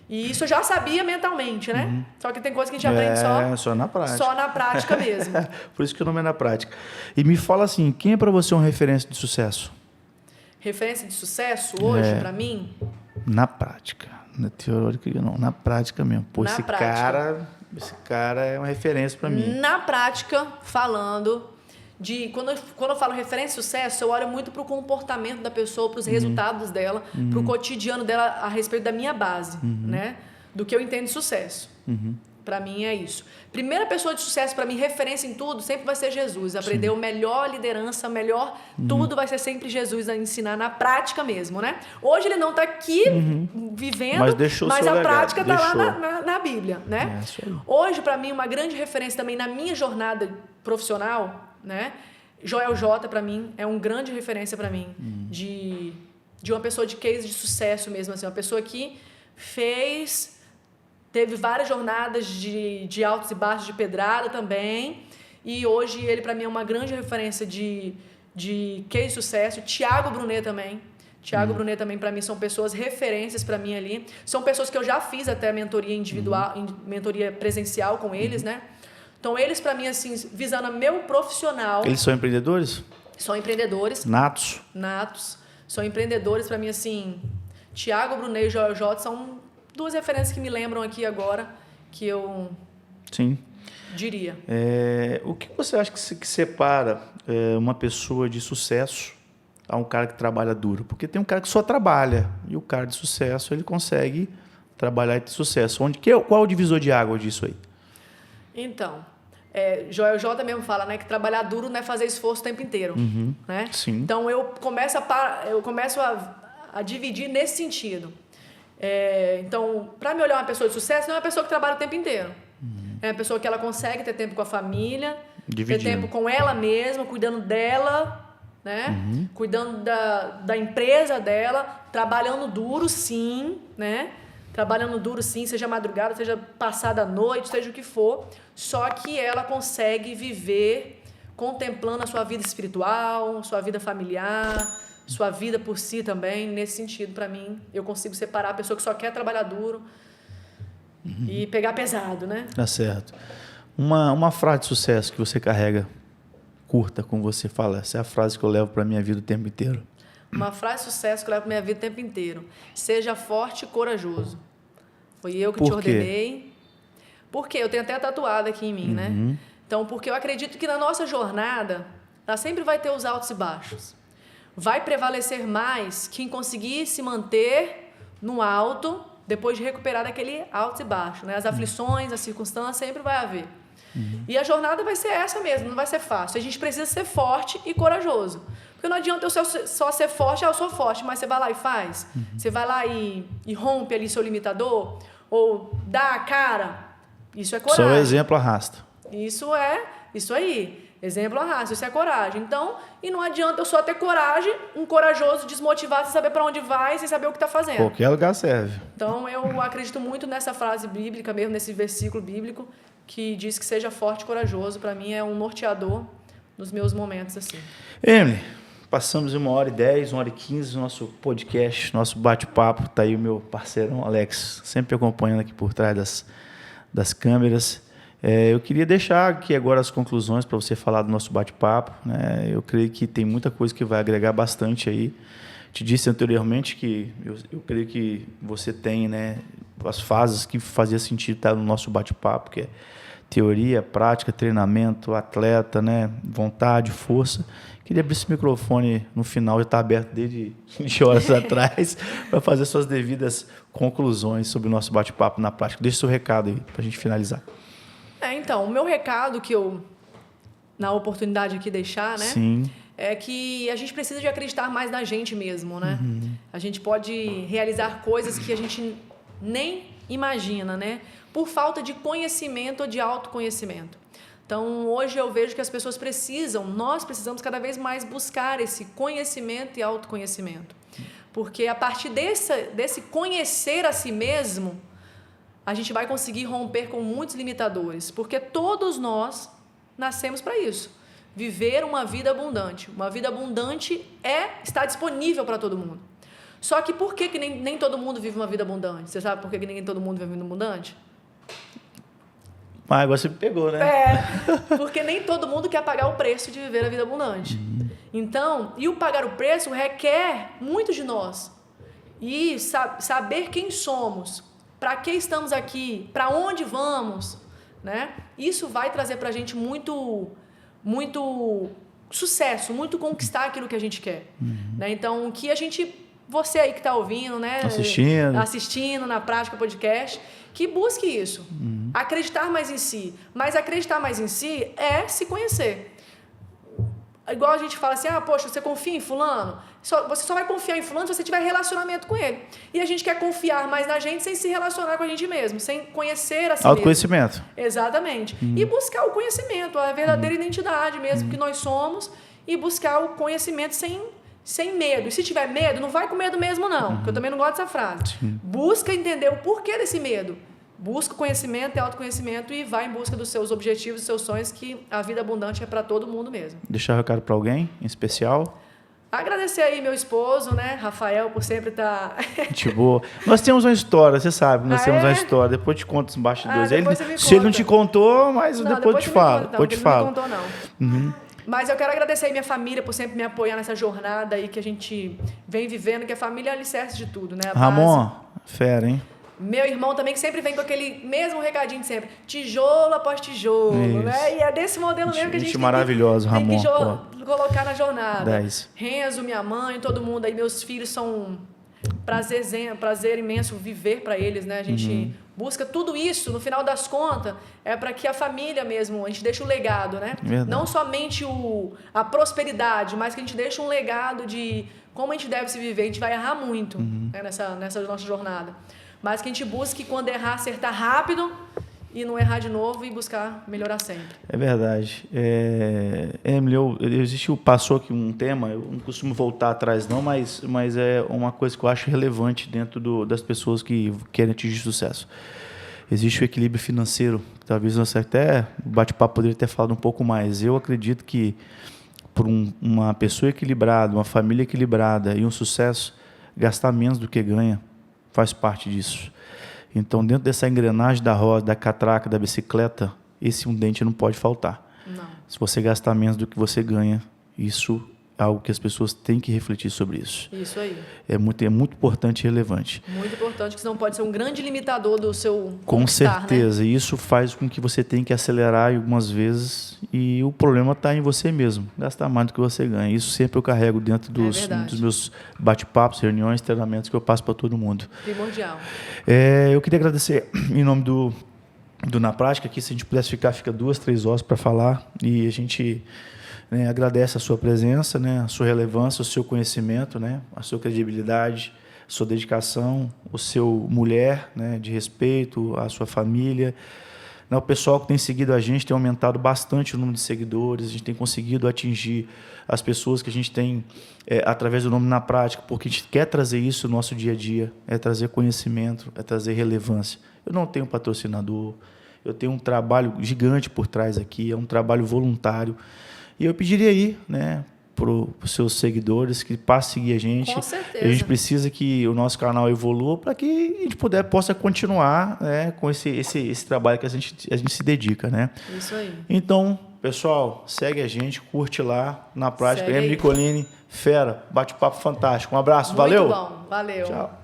E isso eu já sabia mentalmente, né? Só que tem coisa que a gente aprende só na prática. Só na prática mesmo. Por isso que o nome é na prática. E me fala assim, quem é para você uma referência de sucesso? Referência de sucesso hoje, para mim? Na prática. Na teórica, não. Na prática mesmo. Pô, esse cara é uma referência para mim. Na prática, falando de... Quando eu falo referência de sucesso, eu olho muito para o comportamento da pessoa, para os resultados dela, para o cotidiano dela a respeito da minha base, né? Do que eu entendo de sucesso. Para mim é isso. Primeira pessoa de sucesso para mim, referência em tudo, sempre vai ser Jesus. Aprender o melhor liderança, melhor tudo vai ser sempre Jesus a ensinar na prática mesmo, né? Hoje ele não está aqui vivendo, mas a prática está lá na Bíblia, né? Hoje, para mim, uma grande referência também na minha jornada profissional, né? Joel J, para mim, é uma grande referência para mim de uma pessoa de case de sucesso mesmo, assim, uma pessoa que teve várias jornadas de altos e baixos, de pedrada também, e hoje ele para mim é uma grande referência de case de sucesso. Thiago Brunet também. Thiago Brunet também para mim são pessoas referências para mim ali. São pessoas que eu já fiz até mentoria individual, mentoria presencial com eles, né? Então eles para mim assim, visando meu profissional. Eles são empreendedores? São empreendedores. Natos. São empreendedores para mim assim. Thiago Brunet e Joel J são duas referências que me lembram aqui agora, que eu diria. O que você acha que separa uma pessoa de sucesso a um cara que trabalha duro? Porque tem um cara que só trabalha, e o cara de sucesso, ele consegue trabalhar e ter sucesso. Qual é o divisor de água disso aí? Então, Joel J mesmo fala, né, que trabalhar duro não é fazer esforço o tempo inteiro. Né? Sim. Então, eu começo a dividir nesse sentido. Então, para me olhar uma pessoa de sucesso, não é uma pessoa que trabalha o tempo inteiro. É uma pessoa que ela consegue ter tempo com a família, ter tempo com ela mesma, cuidando dela, né? Cuidando da empresa dela, trabalhando duro, sim, né? Trabalhando duro, sim, seja madrugada, seja passada a noite, seja o que for. Só que ela consegue viver contemplando a sua vida espiritual, sua vida familiar, sua vida por si também. Nesse sentido, para mim, eu consigo separar a pessoa que só quer trabalhar duro e pegar pesado, né? Tá certo. Uma frase de sucesso que você carrega, curta, como você fala, essa é a frase que eu levo para minha vida o tempo inteiro. Uma frase de sucesso que eu levo para minha vida o tempo inteiro. Seja forte e corajoso. Foi eu que te ordenei. Porque eu tenho até tatuado aqui em mim, né? Então, porque eu acredito que na nossa jornada, ela sempre vai ter os altos e baixos. Vai prevalecer mais quem conseguir se manter no alto depois de recuperar daquele alto e baixo, né? As aflições, as circunstâncias sempre vai haver. E a jornada vai ser essa mesmo, não vai ser fácil. A gente precisa ser forte e corajoso. Porque não adianta eu só ser forte, eu sou forte, mas você vai lá e faz. Você vai lá e rompe ali seu limitador, ou dá a cara. Isso é coragem. Só o exemplo arrasta. Isso aí. Exemplo arrasta, isso é coragem. Então, e não adianta eu só ter coragem, um corajoso desmotivado, sem saber para onde vai, sem saber o que está fazendo. Qualquer lugar serve. Então, eu acredito muito nessa frase bíblica mesmo, nesse versículo bíblico, que diz que seja forte e corajoso. Para mim, é um norteador nos meus momentos assim. Emily, passamos 1h10, 1h15 no nosso podcast, nosso bate-papo. Está aí o meu parceirão Alex, sempre acompanhando aqui por trás das câmeras. Eu queria deixar aqui agora as conclusões para você falar do nosso bate-papo, né? Eu creio que tem muita coisa que vai agregar bastante aí. Te disse anteriormente que eu creio que você tem, né, as fases que fazia sentido estar no nosso bate-papo, que é teoria, prática, treinamento, atleta, né, vontade, força. Queria abrir esse microfone no final, já está aberto desde 20 horas atrás, para fazer suas devidas conclusões sobre o nosso bate-papo na prática. Deixa o seu recado aí, para a gente finalizar. Então, o meu recado que eu, na oportunidade aqui deixar, né? Sim. É que a gente precisa de acreditar mais na gente mesmo, né? A gente pode realizar coisas que a gente nem imagina, né? Por falta de conhecimento ou de autoconhecimento. Então, hoje eu vejo que as pessoas nós precisamos cada vez mais buscar esse conhecimento e autoconhecimento. Porque a partir desse conhecer a si mesmo, a gente vai conseguir romper com muitos limitadores, porque todos nós nascemos para isso. Viver uma vida abundante. Uma vida abundante está disponível para todo mundo. Só que por que nem todo mundo vive uma vida abundante? Você sabe por que nem todo mundo vive uma vida abundante? Mas agora você me pegou, né? Porque nem todo mundo quer pagar o preço de viver a vida abundante. Então, e o pagar o preço requer muito de nós. E saber quem somos, para que estamos aqui, para onde vamos, né? Isso vai trazer para a gente muito sucesso, muito conquistar aquilo que a gente quer. Né? Então, que você aí que está ouvindo, né? Assistindo na prática podcast, que busque isso. acreditar mais em si. Mas acreditar mais em si é se conhecer. Igual a gente fala assim, poxa, você confia em fulano? Você só vai confiar em fulano se você tiver relacionamento com ele. E a gente quer confiar mais na gente sem se relacionar com a gente mesmo, sem conhecer a si autoconhecimento. mesmo. Exatamente. E buscar o conhecimento, a verdadeira identidade mesmo que nós somos, e buscar o conhecimento sem medo. E se tiver medo, não vai com medo mesmo não, porque eu também não gosto dessa frase. Busca entender o porquê desse medo. Busca o conhecimento e autoconhecimento e vai em busca dos seus objetivos e seus sonhos, que a vida abundante é para todo mundo mesmo. Deixar um recado para alguém em especial? Agradecer aí meu esposo, né, Rafael, por sempre estar... Gente boa. Nós temos uma história, você sabe, nós temos uma história. Depois te conto os bastidores. Se ele não te contou, mas não, depois te falo. Depois te falo. Ele não me contou, não. Mas eu quero agradecer aí minha família por sempre me apoiar nessa jornada aí que a gente vem vivendo, que a família é o alicerce de tudo, né? Ramon, fera, hein? Meu irmão também, que sempre vem com aquele mesmo recadinho de sempre. Tijolo após tijolo, né? E é desse modelo mesmo que a gente maravilhoso, tem Ramon. que colocar na jornada. 10. Renzo, minha mãe, todo mundo aí, meus filhos são prazer imenso viver para eles, né? A gente busca tudo isso, no final das contas, é para que a família mesmo, a gente deixa o legado, né? Verdade. Não somente a prosperidade, mas que a gente deixa um legado de como a gente deve se viver. A gente vai errar muito, né, nessa nossa jornada. Mas que a gente busque, quando errar, acertar rápido e não errar de novo e buscar melhorar sempre. É verdade. Emily, passou aqui um tema, eu não costumo voltar atrás não, mas é uma coisa que eu acho relevante dentro das pessoas que querem atingir sucesso. Existe o equilíbrio financeiro, talvez nós até o bate-papo poderia ter falado um pouco mais. Eu acredito que por uma pessoa equilibrada, uma família equilibrada e um sucesso, gastar menos do que ganha faz parte disso. Então, dentro dessa engrenagem da roda, da catraca, da bicicleta, esse dente não pode faltar. Não. Se você gastar menos do que você ganha, isso é algo que as pessoas têm que refletir sobre isso. Isso aí. É muito importante e relevante. Muito importante, que senão pode ser um grande limitador do seu Com certeza. Né? E isso faz com que você tenha que acelerar algumas vezes e o problema está em você mesmo. Gastar mais do que você ganha. Isso sempre eu carrego dentro dos meus bate-papos, reuniões, treinamentos que eu passo para todo mundo. Primordial. Eu queria agradecer em nome do Na Prática, que se a gente pudesse fica 2, 3 horas para falar, e a gente agradece a sua presença, a sua relevância, o seu conhecimento, a sua credibilidade, a sua dedicação, o seu mulher, de respeito, a sua família. O pessoal que tem seguido a gente tem aumentado bastante o número de seguidores, a gente tem conseguido atingir as pessoas que a gente tem através do nome Na Prática, porque a gente quer trazer isso no nosso dia a dia, é trazer conhecimento, é trazer relevância. Eu não tenho patrocinador, eu tenho um trabalho gigante por trás aqui, é um trabalho voluntário. E eu pediria aí, para os seus seguidores que passem a seguir a gente. Com certeza. A gente precisa que o nosso canal evolua para que a gente possa continuar com esse trabalho que a gente se dedica, né? Isso aí. Então, pessoal, segue a gente, curte lá Na Prática. Emily Colini, fera, bate-papo fantástico. Um abraço, valeu. Muito bom, valeu. Tchau.